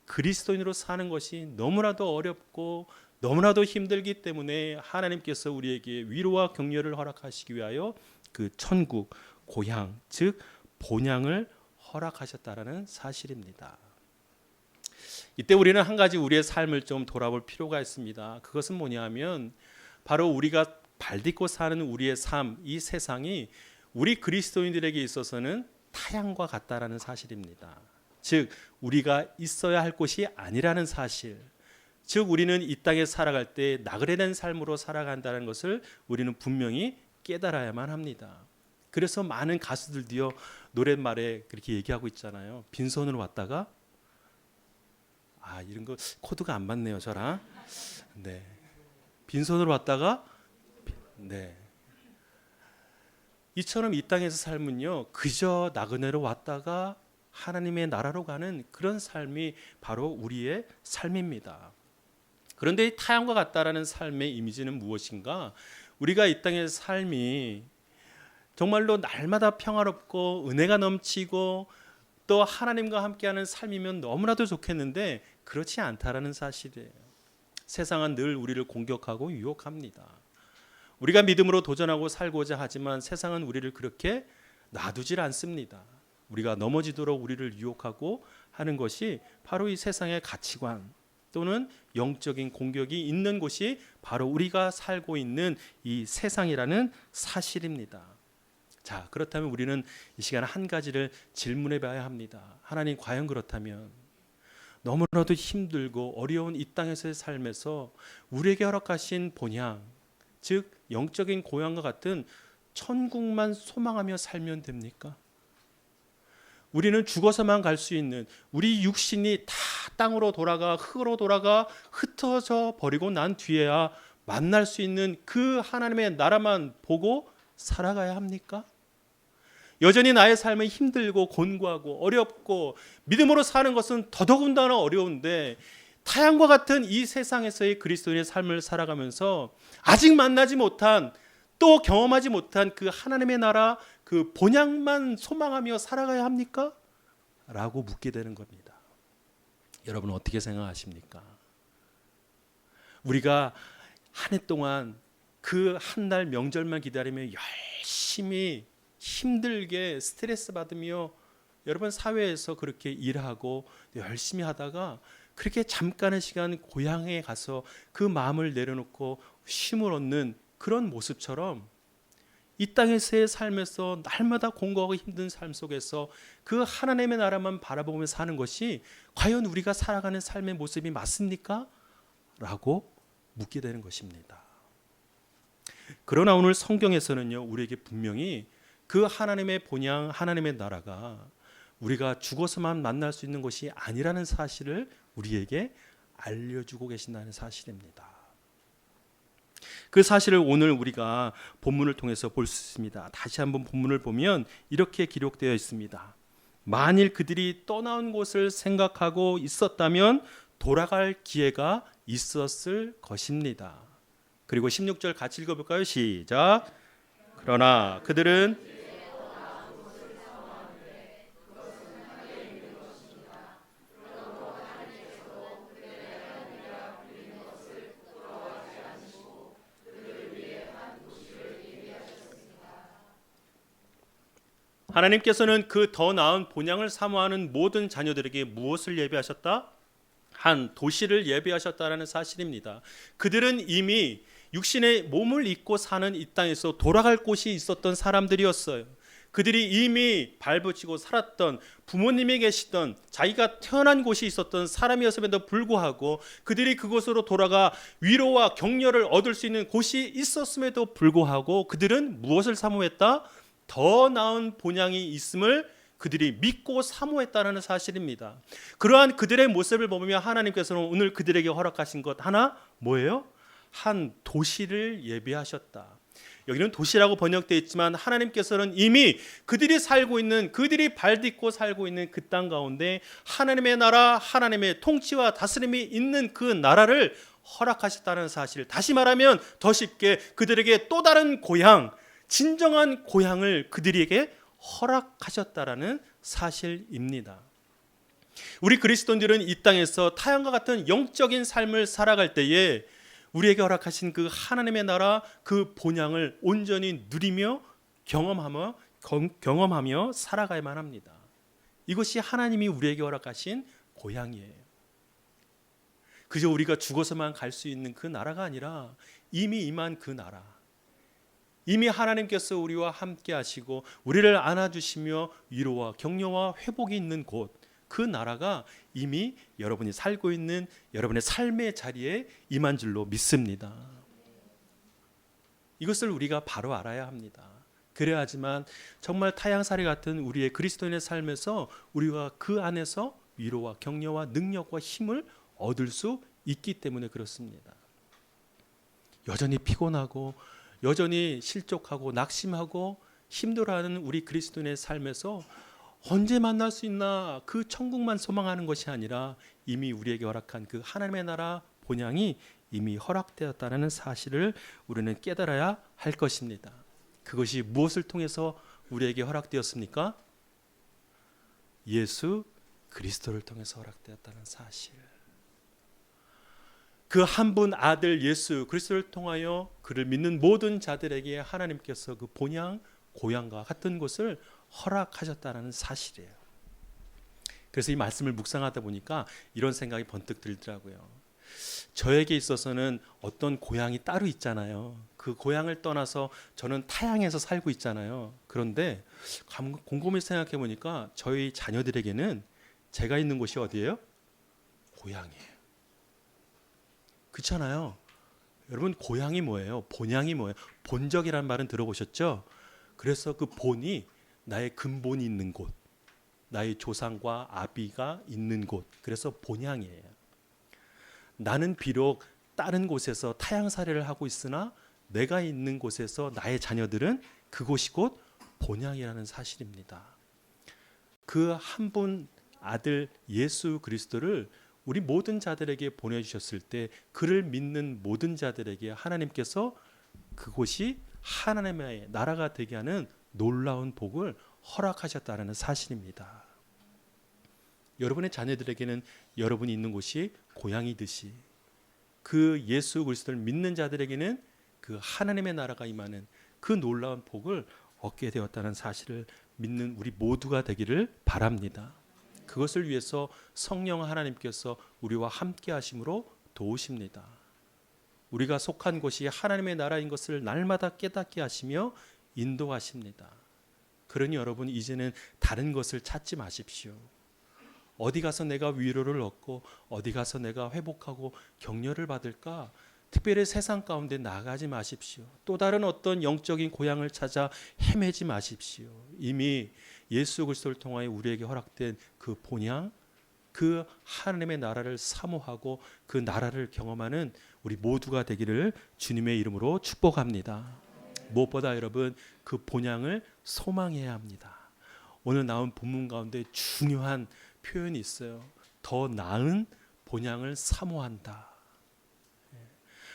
그리스도인으로 사는 것이 너무나도 어렵고 너무나도 힘들기 때문에 하나님께서 우리에게 위로와 격려를 허락하시기 위하여 그 천국, 고향, 즉 본향을 허락하셨다라는 사실입니다. 이때 우리는 한 가지 우리의 삶을 좀 돌아볼 필요가 있습니다. 그것은 뭐냐면 바로 우리가 발딛고 사는 우리의 삶, 이 세상이 우리 그리스도인들에게 있어서는 타향과 같다라는 사실입니다. 즉 우리가 있어야 할 곳이 아니라는 사실, 즉 우리는 이 땅에 살아갈 때 나그네된 삶으로 살아간다는 것을 우리는 분명히 깨달아야만 합니다. 그래서 많은 가수들도요 노랫말에 그렇게 얘기하고 있잖아요. 빈손으로 왔다가, 이런 거 코드가 안 맞네요 저랑. 네, 빈손으로 왔다가, 네, 이처럼 이 땅에서 삶은요 그저 나그네로 왔다가 하나님의 나라로 가는 그런 삶이 바로 우리의 삶입니다. 그런데 이 타향과 같다라는 삶의 이미지는 무엇인가? 우리가 이 땅의 삶이 정말로 날마다 평화롭고 은혜가 넘치고 또 하나님과 함께하는 삶이면 너무나도 좋겠는데 그렇지 않다라는 사실이에요. 세상은 늘 우리를 공격하고 유혹합니다. 우리가 믿음으로 도전하고 살고자 하지만 세상은 우리를 그렇게 놔두질 않습니다. 우리가 넘어지도록 우리를 유혹하고 하는 것이 바로 이 세상의 가치관 또는 영적인 공격이 있는 곳이 바로 우리가 살고 있는 이 세상이라는 사실입니다. 자, 그렇다면 우리는 이 시간에 한 가지를 질문해 봐야 합니다. 하나님, 과연 그렇다면 너무나도 힘들고 어려운 이 땅에서의 삶에서 우리에게 허락하신 본향, 즉 영적인 고향과 같은 천국만 소망하며 살면 됩니까? 우리는 죽어서만 갈 수 있는, 우리 육신이 다 땅으로 돌아가 흙으로 돌아가 흩어져 버리고 난 뒤에야 만날 수 있는 그 하나님의 나라만 보고 살아가야 합니까? 여전히 나의 삶은 힘들고 곤고하고 어렵고 믿음으로 사는 것은 더더군다나 어려운데 타향과 같은 이 세상에서의 그리스도인의 삶을 살아가면서 아직 만나지 못한, 또 경험하지 못한 그 하나님의 나라, 그 본향만 소망하며 살아가야 합니까? 라고 묻게 되는 겁니다. 여러분 어떻게 생각하십니까? 우리가 한 해 동안 그 한 날 명절만 기다리며 열심히 힘들게 스트레스 받으며 여러분 사회에서 그렇게 일하고 열심히 하다가 그렇게 잠깐의 시간 고향에 가서 그 마음을 내려놓고 쉼을 얻는 그런 모습처럼 이 땅에서의 삶에서 날마다 공고하고 힘든 삶 속에서 그 하나님의 나라만 바라보며 사는 것이 과연 우리가 살아가는 삶의 모습이 맞습니까? 라고 묻게 되는 것입니다. 그러나 오늘 성경에서는요 우리에게 분명히 그 하나님의 본향, 하나님의 나라가 우리가 죽어서만 만날 수 있는 것이 아니라는 사실을 우리에게 알려주고 계신다는 사실입니다. 그 사실을 오늘 우리가 본문을 통해서 볼 수 있습니다. 다시 한번 본문을 보면 이렇게 기록되어 있습니다. 만일 그들이 떠나온 곳을 생각하고 있었다면 돌아갈 기회가 있었을 것입니다. 그리고 16절 같이 읽어볼까요? 시작. 그러나 그들은 하나님께서는 그 더 나은 본향을 사모하는 모든 자녀들에게 무엇을 예비하셨다? 한 도시를 예비하셨다라는 사실입니다. 그들은 이미 육신의 몸을 입고 사는 이 땅에서 돌아갈 곳이 있었던 사람들이었어요. 그들이 이미 발붙이고 살았던, 부모님이 계시던, 자기가 태어난 곳이 있었던 사람이었음에도 불구하고 그들이 그곳으로 돌아가 위로와 격려를 얻을 수 있는 곳이 있었음에도 불구하고 그들은 무엇을 사모했다? 더 나은 본향이 있음을 그들이 믿고 사모했다는 사실입니다. 그러한 그들의 모습을 보면 하나님께서는 오늘 그들에게 허락하신 것 하나 뭐예요? 한 도시를 예비하셨다. 여기는 도시라고 번역되어 있지만 하나님께서는 이미 그들이 살고 있는, 그들이 발딛고 살고 있는 그 땅 가운데 하나님의 나라, 하나님의 통치와 다스림이 있는 그 나라를 허락하셨다는 사실, 다시 말하면 더 쉽게 그들에게 또 다른 고향, 진정한 고향을 그들에게 허락하셨다라는 사실입니다. 우리 그리스도인들은 이 땅에서 타향과 같은 영적인 삶을 살아갈 때에 우리에게 허락하신 그 하나님의 나라, 그 본향을 온전히 누리며 경험하며 살아가야만 합니다. 이것이 하나님이 우리에게 허락하신 고향이에요. 그저 우리가 죽어서만 갈 수 있는 그 나라가 아니라 이미 임한 그 나라, 이미 하나님께서 우리와 함께 하시고 우리를 안아주시며 위로와 격려와 회복이 있는 곳, 그 나라가 이미 여러분이 살고 있는 여러분의 삶의 자리에 임한 줄로 믿습니다. 이것을 우리가 바로 알아야 합니다. 그래야지만 정말 타향살이 같은 우리의 그리스도인의 삶에서 우리가 그 안에서 위로와 격려와 능력과 힘을 얻을 수 있기 때문에 그렇습니다. 여전히 피곤하고 여전히 실족하고 낙심하고 힘들어하는 우리 그리스도인의 삶에서 언제 만날 수 있나 그 천국만 소망하는 것이 아니라 이미 우리에게 허락한 그 하나님의 나라 본향이 이미 허락되었다는 사실을 우리는 깨달아야 할 것입니다. 그것이 무엇을 통해서 우리에게 허락되었습니까? 예수 그리스도를 통해서 허락되었다는 사실. 그 한 분 아들 예수 그리스도를 통하여 그를 믿는 모든 자들에게 하나님께서 그 본향, 고향과 같은 곳을 허락하셨다는 사실이에요. 그래서 이 말씀을 묵상하다 보니까 이런 생각이 번뜩 들더라고요. 저에게 있어서는 어떤 고향이 따로 있잖아요. 그 고향을 떠나서 저는 타향에서 살고 있잖아요. 그런데 곰곰이 생각해 보니까 저희 자녀들에게는 제가 있는 곳이 어디예요? 고향이에요. 그렇잖아요. 여러분 고향이 뭐예요? 본향이 뭐예요? 본적이라는 말은 들어보셨죠? 그래서 그 본이 나의 근본이 있는 곳, 나의 조상과 아비가 있는 곳, 그래서 본향이에요. 나는 비록 다른 곳에서 타향살이를 하고 있으나 내가 있는 곳에서 나의 자녀들은 그곳이 곧 본향이라는 사실입니다. 그 한 분 아들 예수 그리스도를 우리 모든 자들에게 보내주셨을 때 그를 믿는 모든 자들에게 하나님께서 그곳이 하나님의 나라가 되게 하는 놀라운 복을 허락하셨다는 사실입니다. 여러분의 자녀들에게는 여러분이 있는 곳이 고향이듯이 그 예수 그리스도를 믿는 자들에게는 그 하나님의 나라가 임하는 그 놀라운 복을 얻게 되었다는 사실을 믿는 우리 모두가 되기를 바랍니다. 그것을 위해서 성령 하나님께서 우리와 함께 하심으로 도우십니다. 우리가 속한 곳이 하나님의 나라인 것을 날마다 깨닫게 하시며 인도하십니다. 그러니 여러분 이제는 다른 것을 찾지 마십시오. 어디 가서 내가 위로를 얻고 어디 가서 내가 회복하고 격려를 받을까? 특별히 세상 가운데 나가지 마십시오. 또 다른 어떤 영적인 고향을 찾아 헤매지 마십시오. 이미 예수 그리스도를 통하여 우리에게 허락된 그 본향, 그 하나님의 나라를 사모하고 그 나라를 경험하는 우리 모두가 되기를 주님의 이름으로 축복합니다. 무엇보다 여러분 그 본향을 소망해야 합니다. 오늘 나온 본문 가운데 중요한 표현이 있어요. 더 나은 본향을 사모한다.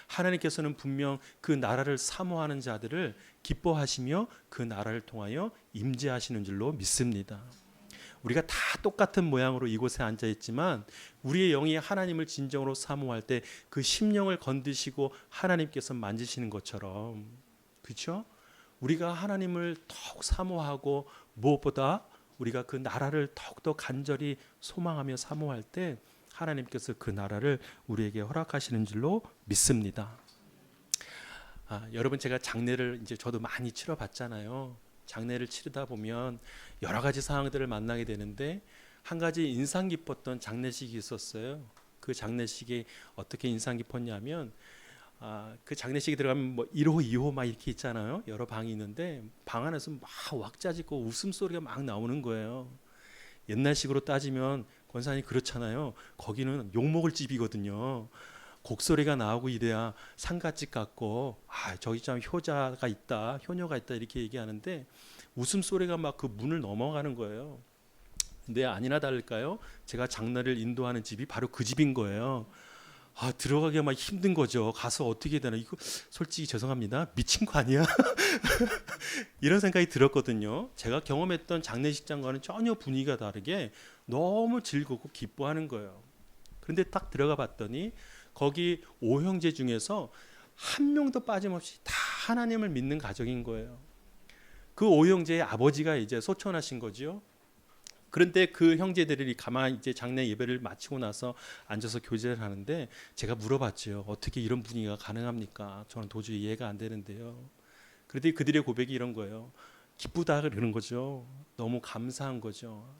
하나님께서는 분명 그 나라를 사모하는 자들을 기뻐하시며 그 나라를 통하여 임재하시는 줄로 믿습니다. 우리가 다 똑같은 모양으로 이곳에 앉아 있지만 우리의 영이 하나님을 진정으로 사모할 때 그 심령을 건드시고 하나님께서 만지시는 것처럼, 그렇죠? 우리가 하나님을 더욱 사모하고 무엇보다 우리가 그 나라를 더욱더 간절히 소망하며 사모할 때 하나님께서 그 나라를 우리에게 허락하시는 줄로 믿습니다. 여러분, 제가 장례를 이제 저도 많이 치러봤잖아요. 장례를 치르다 보면 여러 가지 상황들을 만나게 되는데 한 가지 인상 깊었던 장례식이 있었어요. 그 장례식이 어떻게 인상 깊었냐면 그 장례식에 들어가면 뭐 1호, 2호 막 이렇게 있잖아요. 여러 방이 있는데 방 안에서 막 왁자지껄 웃음소리가 막 나오는 거예요. 옛날식으로 따지면 권사님 그렇잖아요. 거기는 욕먹을 집이거든요. 곡소리가 나오고 이래야 상갓집 같고 저기 참 효자가 있다, 효녀가 있다 이렇게 얘기하는데 웃음소리가 막 그 문을 넘어가는 거예요. 근데 아니나 다를까요? 제가 장례를 인도하는 집이 바로 그 집인 거예요. 들어가기가 막 힘든 거죠. 가서 어떻게 해야 되나, 이거 솔직히 죄송합니다, 미친 거 아니야? 이런 생각이 들었거든요. 제가 경험했던 장례식장과는 전혀 분위기가 다르게 너무 즐겁고 기뻐하는 거예요. 그런데 딱 들어가 봤더니 거기 5형제 중에서 한 명도 빠짐없이 다 하나님을 믿는 가정인 거예요. 그 5형제의 아버지가 이제 소천하신 거죠. 그런데 그 형제들이 가만히 이제 장례 예배를 마치고 나서 앉아서 교제를 하는데 제가 물어봤죠. 어떻게 이런 분위기가 가능합니까? 저는 도저히 이해가 안 되는데요. 그런데 그들의 고백이 이런 거예요. 기쁘다 그러는 거죠. 너무 감사한 거죠.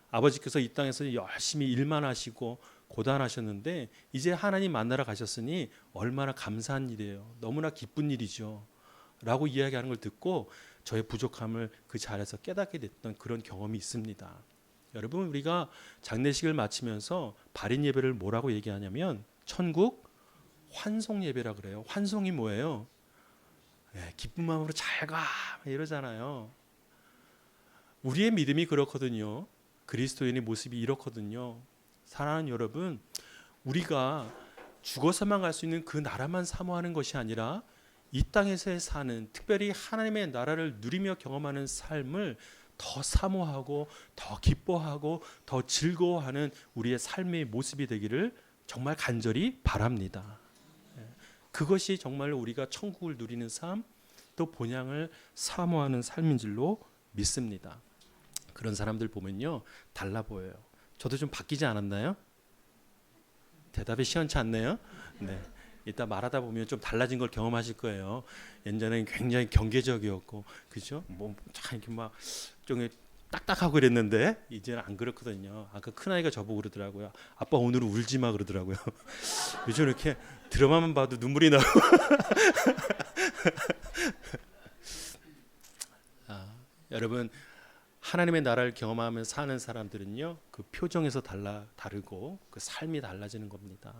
아버지께서 이 땅에서 열심히 일만 하시고 고단하셨는데 이제 하나님 만나러 가셨으니 얼마나 감사한 일이에요. 너무나 기쁜 일이죠. 라고 이야기하는 걸 듣고 저의 부족함을 그 자리에서 깨닫게 됐던 그런 경험이 있습니다. 여러분, 우리가 장례식을 마치면서 발인 예배를 뭐라고 얘기하냐면 천국 환송 예배라 그래요. 환송이 뭐예요? 기쁜 마음으로 잘 가 이러잖아요. 우리의 믿음이 그렇거든요. 그리스도인의 모습이 이렇거든요. 사랑하는 여러분, 우리가 죽어서만 갈 수 있는 그 나라만 사모하는 것이 아니라 이 땅에서 사는, 특별히 하나님의 나라를 누리며 경험하는 삶을 더 사모하고 더 기뻐하고 더 즐거워하는 우리의 삶의 모습이 되기를 정말 간절히 바랍니다. 그것이 정말 우리가 천국을 누리는 삶, 또 본향을 사모하는 삶인 줄로 믿습니다. 그런 사람들 보면요, 달라 보여요. 저도 좀 바뀌지 않았나요? 대답이 시원치 않네요. 네. 이따 말하다 보면 좀 달라진 걸 경험하실 거예요. 예전에는 굉장히 경계적이었고, 그죠? 뭐 이렇게 막 좀 딱딱하고 그랬는데 이제는 안 그렇거든요. 아까 큰 아이가 저보고 그러더라고요. 아빠 오늘은 울지 마 그러더라고요. 요즘 이렇게 드라마만 봐도 눈물이 나고. 여러분, 하나님의 나라를 경험하면서 사는 사람들은요, 그 표정에서 다르고 그 삶이 달라지는 겁니다.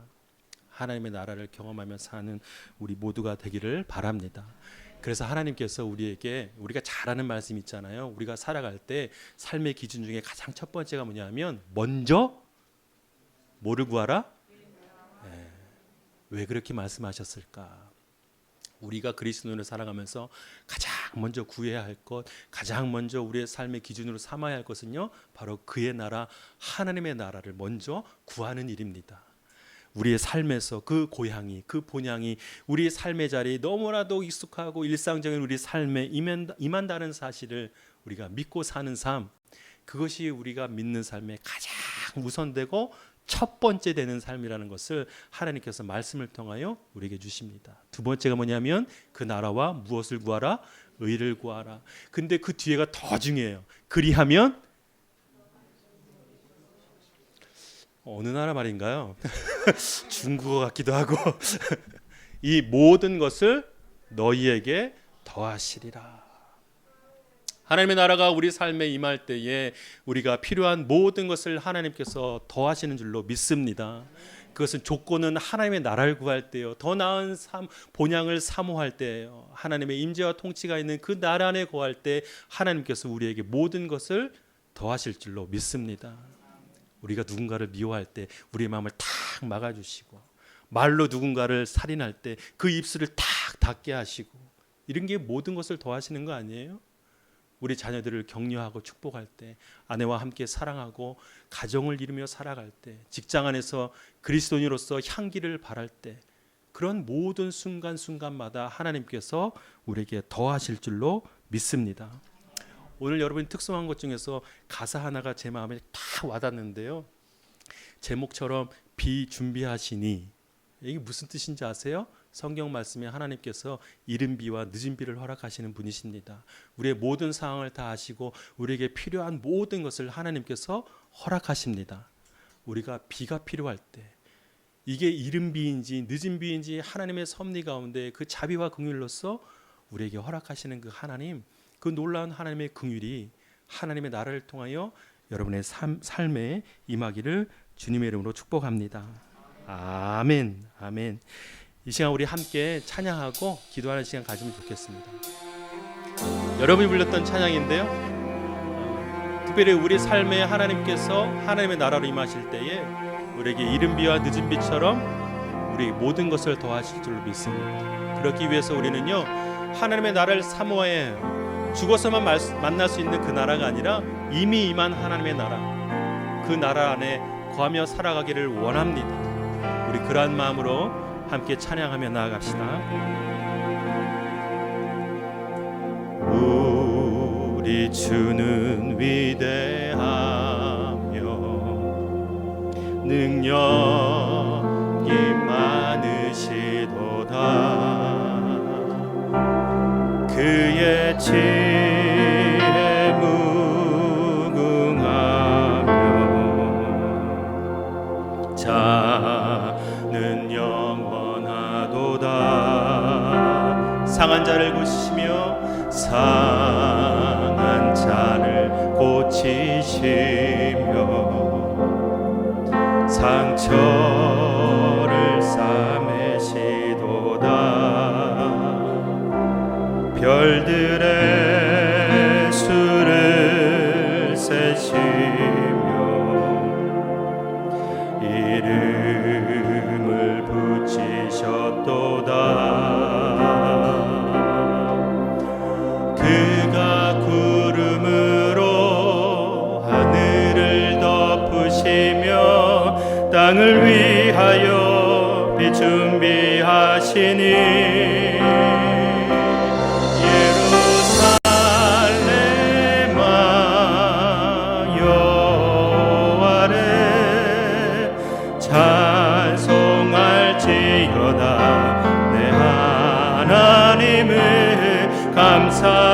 하나님의 나라를 경험하며 사는 우리 모두가 되기를 바랍니다. 그래서 하나님께서 우리에게, 우리가 잘 아는 말씀 있잖아요. 우리가 살아갈 때 삶의 기준 중에 가장 첫 번째가 뭐냐면 먼저 뭐를 구하라? 왜 그렇게 말씀하셨을까? 우리가 그리스도인으로 살아가면서 가장 먼저 구해야 할 것, 가장 먼저 우리의 삶의 기준으로 삼아야 할 것은요, 바로 그의 나라, 하나님의 나라를 먼저 구하는 일입니다. 우리의 삶에서 그 고향이, 그 본향이 우리의 삶의 자리에 너무나도 익숙하고 일상적인 우리 삶에 임한다는 사실을 우리가 믿고 사는 삶, 그것이 우리가 믿는 삶의 가장 우선되고 첫 번째 되는 삶이라는 것을 하나님께서 말씀을 통하여 우리에게 주십니다. 두 번째가 뭐냐면 그 나라와 무엇을 구하라? 의를 구하라. 근데 그 뒤에가 더 중요해요. 그리하면 어느 나라 말인가요? 중국어 같기도 하고 이 모든 것을 너희에게 더하시리라. 하나님의 나라가 우리 삶에 임할 때에 우리가 필요한 모든 것을 하나님께서 더하시는 줄로 믿습니다. 그것은 조건은 하나님의 나라를 구할 때요, 더 나은 본향을 사모할 때예요. 하나님의 임재와 통치가 있는 그 나라 안에 거할 때 하나님께서 우리에게 모든 것을 더하실 줄로 믿습니다. 우리가 누군가를 미워할 때 우리의 마음을 탁 막아주시고, 말로 누군가를 살인할 때 그 입술을 탁 닫게 하시고, 이런 게 모든 것을 더하시는 거 아니에요? 우리 자녀들을 격려하고 축복할 때, 아내와 함께 사랑하고 가정을 이루며 살아갈 때, 직장 안에서 그리스도인으로서 향기를 발할 때, 그런 모든 순간순간마다 하나님께서 우리에게 더하실 줄로 믿습니다. 오늘 여러분이 특성한 것 중에서 가사 하나가 제 마음에 다 와닿는데요. 제목처럼 비준비하시니, 이게 무슨 뜻인지 아세요? 성경 말씀에 하나님께서 이른 비와 늦은 비를 허락하시는 분이십니다. 우리의 모든 상황을 다 아시고 우리에게 필요한 모든 것을 하나님께서 허락하십니다. 우리가 비가 필요할 때, 이게 이른 비인지 늦은 비인지 하나님의 섭리 가운데 그 자비와 긍휼로서 우리에게 허락하시는 그 하나님, 그 놀라운 하나님의 긍휼이 하나님의 나라를 통하여 여러분의 삶에 임하기를 주님의 이름으로 축복합니다. 아멘. 아멘. 이 시간 우리 함께 찬양하고 기도하는 시간 가지면 좋겠습니다. 여러분이 불렀던 찬양인데요, 특별히 우리 삶에 하나님께서 하나님의 나라로 임하실 때에 우리에게 이른 비와 늦은 비처럼 우리 모든 것을 더하실 줄로 믿습니다. 그렇기 위해서 우리는요, 하나님의 나라를 사모해 죽어서만 만날 수 있는 그 나라가 아니라 이미 임한 하나님의 나라, 그 나라 안에 거하며 살아가기를 원합니다. 우리 그러한 마음으로 함께 찬양하며 나아갑시다. 우리 주는 위대하며 능력이 많으시도다. 그의 지혜 무궁하며 자는 영원하도다. 상한 자를 고치시며 상한 자를 고치시며 상처를 싸매시도다. 별들의 수를 세시며 이름을 붙이셨도다. 그가 구름으로 하늘을 덮으시며 땅을 위하여 빛 준비하시니 찬송할지어다. 내 하나님을 감사함으로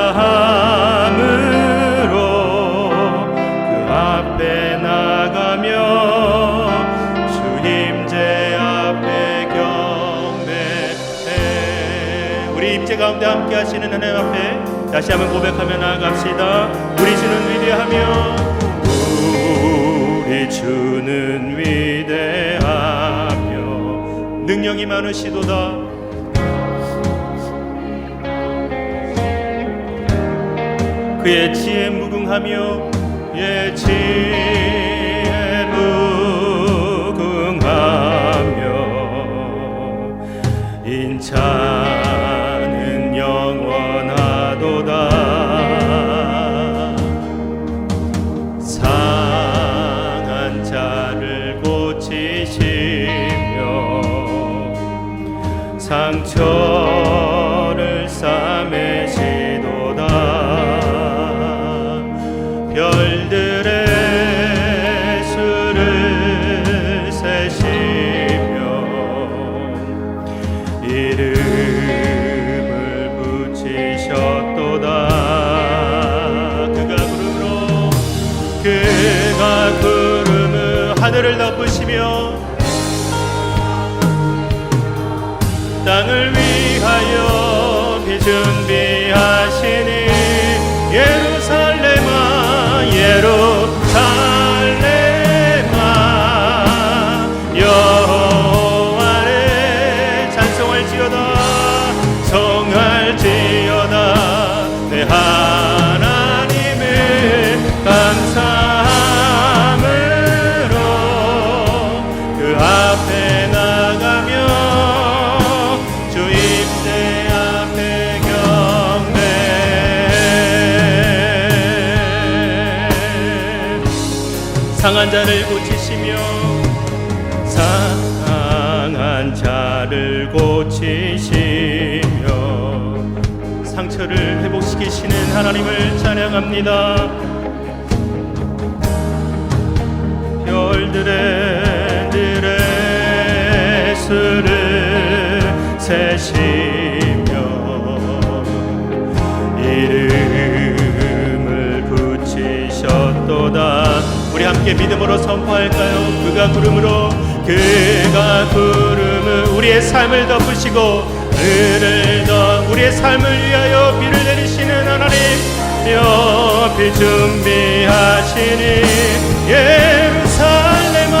그 앞에 나가며 주 임재 앞에 경배해. 우리 임재 가운데 함께 하시는 하나님 앞에 다시 한번 고백하며 나아갑시다. 우리 주는 위대하며 우리 주는 위대하며 능력이 많으시도다. 그의 지혜 무궁하며 그의 지혜 무궁하며 인자는 영원하도다. 상한 자를 고치시며 상처를 싸매시도다. 별들의 수를 세시며 이름을 붙이셨도다. 그가 구름으로 하늘을 덮으시며 땅을 위하여 비 준비하시니 예루살렘아 예루살렘아 여호와를 찬송할지어다. 성할지어다. 내 하나님을 감사함으로 그 앞에 나가며 주 임재 앞에 경배. 상한 자를 고치시며 상한 자를 고치시며 고치시며 상처를 회복시키시는 하나님을 찬양합니다. 별들의 들의 수를 세시며 이름을 붙이셨도다. 우리 함께 믿음으로 선포할까요? 그가 구름을 우리의 삶을 덮으시고 은을 더 우리의 삶을 위하여 비를 내리시는 하나님, 비 준비하시니 예루살렘아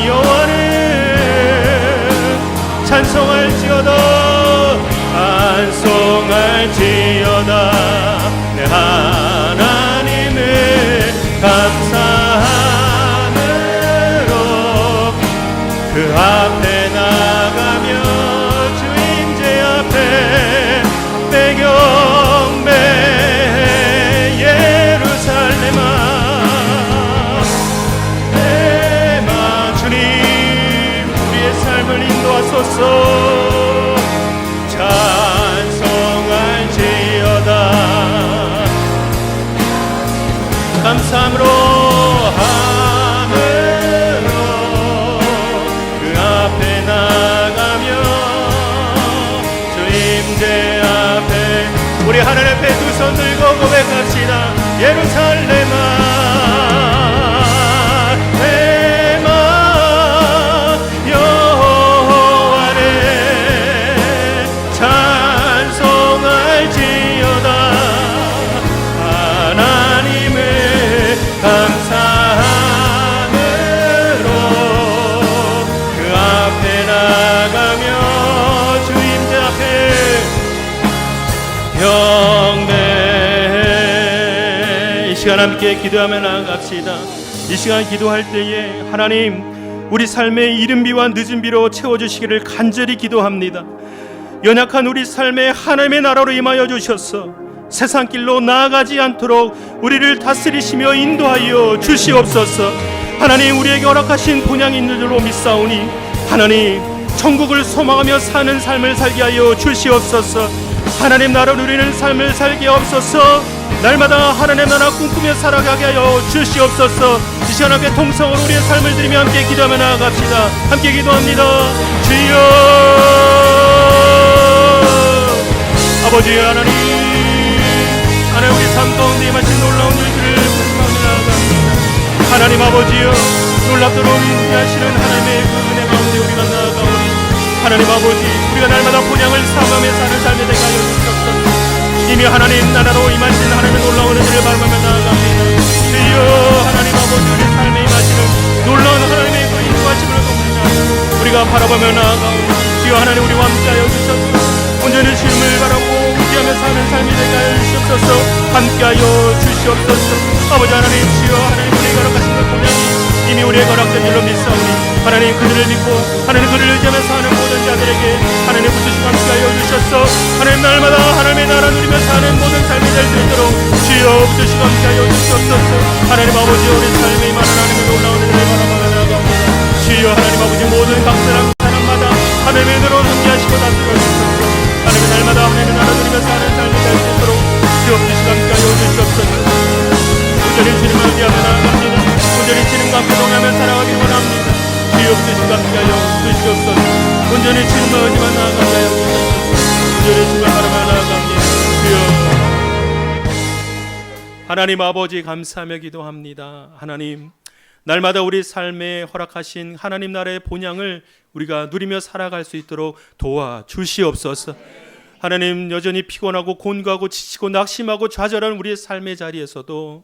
여호와를 찬송할지어다 내 하나님을 감사함으로 그 앞에 나가며 주임제 앞에 배경배 예루살렘아 내마 주님 우리의 삶을 인도하소서. 찬송할지어다 감사함으로 그 앞에 나가며 주임제 앞에 우리 하나님 앞에 두 손 들고 고백합시다. 예루살렘아 내마 여호와를 찬송할지어다 하나님을 감사함으로 그 앞에 나가며 주임자 앞에 경배. 이 시간 함께 기도하며 나아갑시다. 이 시간 기도할 때에 하나님 우리 삶의 이른비와 늦은비로 채워주시기를 간절히 기도합니다. 연약한 우리 삶에 하나님의 나라로 임하여 주셔서 세상 길로 나아가지 않도록 우리를 다스리시며 인도하여 주시옵소서. 하나님 우리에게 허락하신 본향이 있는 줄로 믿사오니 하나님 천국을 소망하며 사는 삶을 살게 하여 주시옵소서. 하나님 나라를 누리는 삶을 살게 하옵소서. 날마다 하나님 나라 꿈꾸며 살아가게 하여 주시옵소서. 이 시간 함께 통성으로 우리의 삶을 드리며 함께 기도하며 나아갑시다. 함께 기도합니다. 주여 아버지 하나님 우리 삶 가운데 임하신 놀라운 일들을 부르짖으며 나아갑니다. 하나님 아버지여 놀랍도록 인도하시는 하나님의 그 은혜 가운데 우리가 나아가오니 하나님 아버지 우리가 날마다 본향을 삼으며 사는 삶이 되게 하여 주옵소서. 이미 하나님 나라로 임하신 하나님의 놀라운 은혜를 바라보며 나아갑니다. 주여 하나님 아버지 우리 삶에 임하시는 놀라운 하나님의 그 인도하심을 돕니다. 우리가 바라보며 나아가오니 주여 하나님 우리와 함께하여 주셔서 온전히 주님을 바라고 의지하며 사는 삶이 되게 하여 주시옵소서. 함께하여 주시옵소서. 아버지 하나님 주여 하나님 우리에게 허락하신 것 본향이 이미 우리에게 허락된 줄로 믿사오니 하나님 그들을 믿고 하나님 그를 의지하며 사는 모든 자들에게 하나님 붙으시고 함께하여 주셔서 하나님 날마다 하나님의 나라 누리며 사는 모든 삶이 될 수 있도록 주여 붙으시고 함께하여 주시옵소서. 하나님 아버지 우리 삶에 임하는 하나님의 놀라운 은혜를 바라보며 나아갑니다. 주여 하나님 아버지 모든 각 사람마다 하나님의 은혜로 함께하시고 다스려 주시옵소서. 하나님 날마다 하나님의 나라 누리며 사는 삶이 될 수 있도록 주여 붙으시고 함께하여 주시옵소서. 온전히 주님을 의지하며 나아갑니다. 온전히 주님과 함께 동하며 살아가길 원합니다. 주여 붙으시고 함께하여 주시옵소서. 온전히 주님과 의지만 나아가게 하여 주시옵소서. 온전히 주님을 바라보며 나아갑니다. 주여 하나님 아버지 감사하며 기도합니다. 하나님 날마다 우리 삶에 허락하신 하나님 나라의 본향을 우리가 누리며 살아갈 수 있도록 도와주시옵소서. 하나님 여전히 피곤하고 곤고하고 지치고 낙심하고 좌절한 우리의 삶의 자리에서도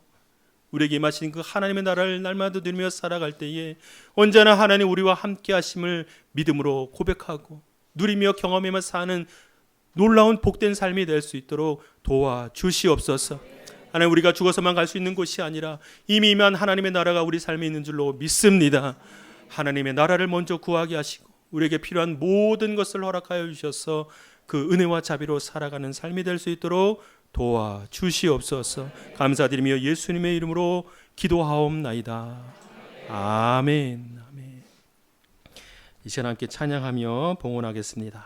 우리에게 임하신 그 하나님의 나라를 날마다 누리며 살아갈 때에 언제나 하나님 우리와 함께 하심을 믿음으로 고백하고 누리며 경험하며 사는 놀라운 복된 삶이 될 수 있도록 도와주시옵소서. 하나님 우리가 죽어서만 갈 수 있는 곳이 아니라 이미 임한 하나님의 나라가 우리 삶에 있는 줄로 믿습니다. 하나님의 나라를 먼저 구하게 하시고 우리에게 필요한 모든 것을 허락하여 주셔서 그 은혜와 자비로 살아가는 삶이 될 수 있도록 도와주시옵소서. 감사드리며 예수님의 이름으로 기도하옵나이다. 아멘. 아멘. 이 시간 함께 찬양하며 봉헌하겠습니다.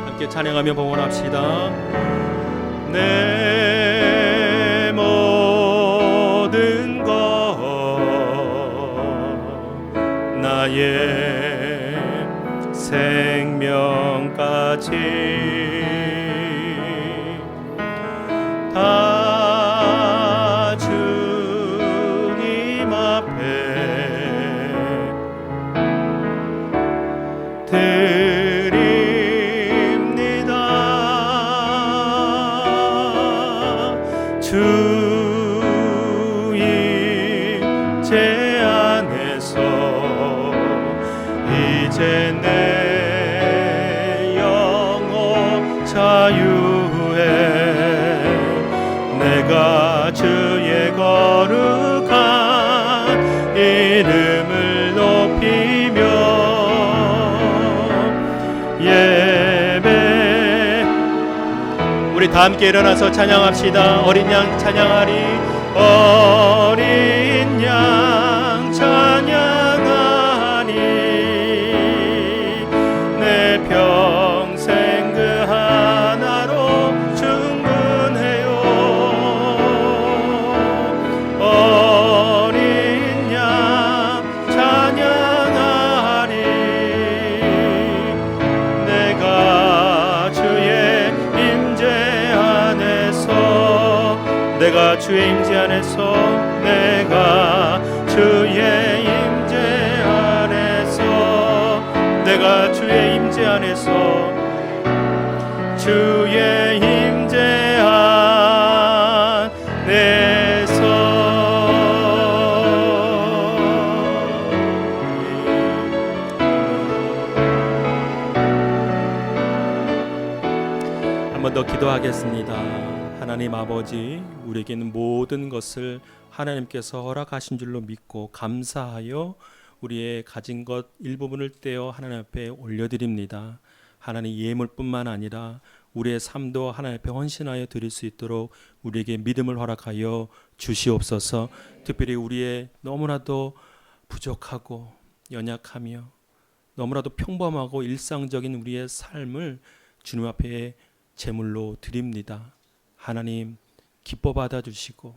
함께 찬양하며 봉헌합시다. 내 모든 것 나의 생명까지 다 주님 앞에 드립니다. 주의 제 안에서 이제 내 영혼 자유해 내가 주의 거룩한 이름을 높이며 예배. 우리 다 함께 일어나서 찬양합시다. 어린 양 찬양하리. 어린 양 찬양하리. 내 평생 그 하나로 충분해요. 어린 양 찬양하리. 내가 주의 임재 안에서 내가 주의 임재 안에서 내가 주의 임재 안에서 내가 주의 임재 안에서 주의 임재 안에서. 한 번 더 기도하겠습니다. 하나님 아버지, 우리에게 있는 모든 것을 하나님께서 허락하신 줄로 믿고 감사하여 우리의 가진 것 일부분을 떼어 하나님 앞에 올려드립니다. 하나님 예물뿐만 아니라 우리의 삶도 하나님 앞에 헌신하여 드릴 수 있도록 우리에게 믿음을 허락하여 주시옵소서. 특별히 우리의 너무나도 부족하고 연약하며 너무나도 평범하고 일상적인 우리의 삶을 주님 앞에 제물로 드립니다. 하나님 기뻐 받아주시고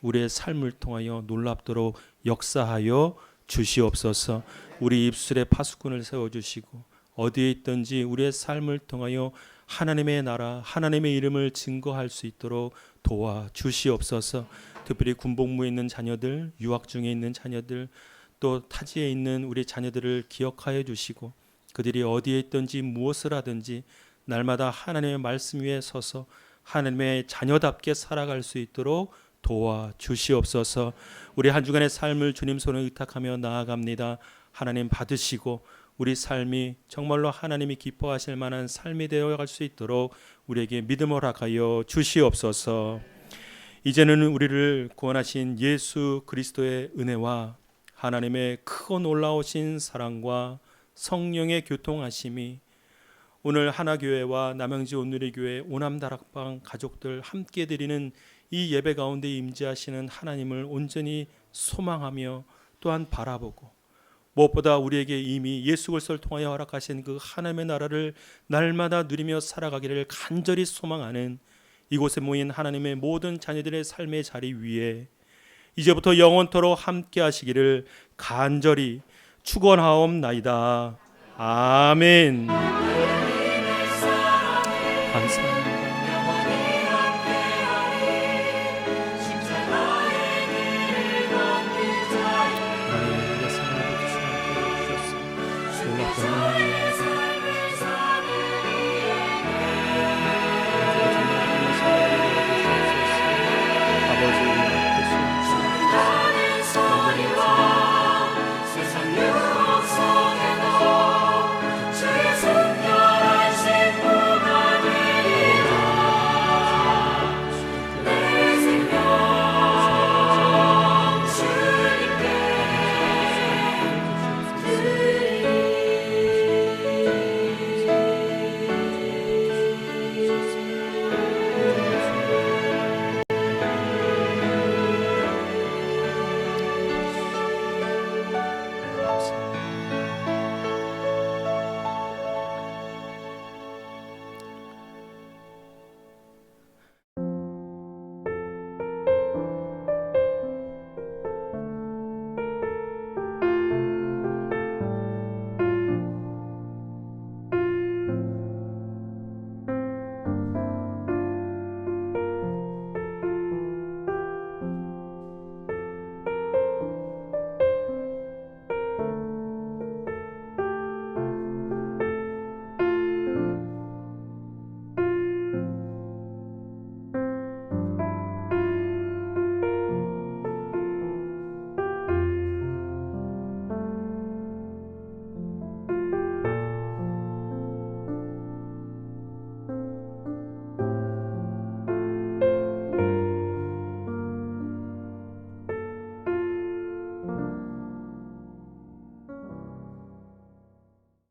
우리의 삶을 통하여 놀랍도록 역사하여 주시옵소서. 우리 입술에 파수꾼을 세워주시고 어디에 있든지 우리의 삶을 통하여 하나님의 나라 하나님의 이름을 증거할 수 있도록 도와주시옵소서. 특별히 군복무에 있는 자녀들, 유학 중에 있는 자녀들, 또 타지에 있는 우리 자녀들을 기억하여 주시고 그들이 어디에 있든지 무엇을 하든지 날마다 하나님의 말씀 위에 서서 하나님의 자녀답게 살아갈 수 있도록 도와주시옵소서. 우리 한 주간의 삶을 주님 손에 의탁하며 나아갑니다. 하나님 받으시고 우리 삶이 정말로 하나님이 기뻐하실 만한 삶이 되어갈 수 있도록 우리에게 믿음을 허락하여 주시옵소서. 이제는 우리를 구원하신 예수 그리스도의 은혜와 하나님의 크고 놀라우신 사랑과 성령의 교통하심이 오늘 하나교회와 남양주 온누리교회 오남다락방 가족들 함께 드리는 이 예배 가운데 임재하시는 하나님을 온전히 소망하며 또한 바라보고 무엇보다 우리에게 이미 예수 그리스도를 통하여 허락하신 그 하나님의 나라를 날마다 누리며 살아가기를 간절히 소망하는 이곳에 모인 하나님의 모든 자녀들의 삶의 자리 위에 이제부터 영원토록 함께 하시기를 간절히 축원하옵나이다. 아멘. 감사합니다.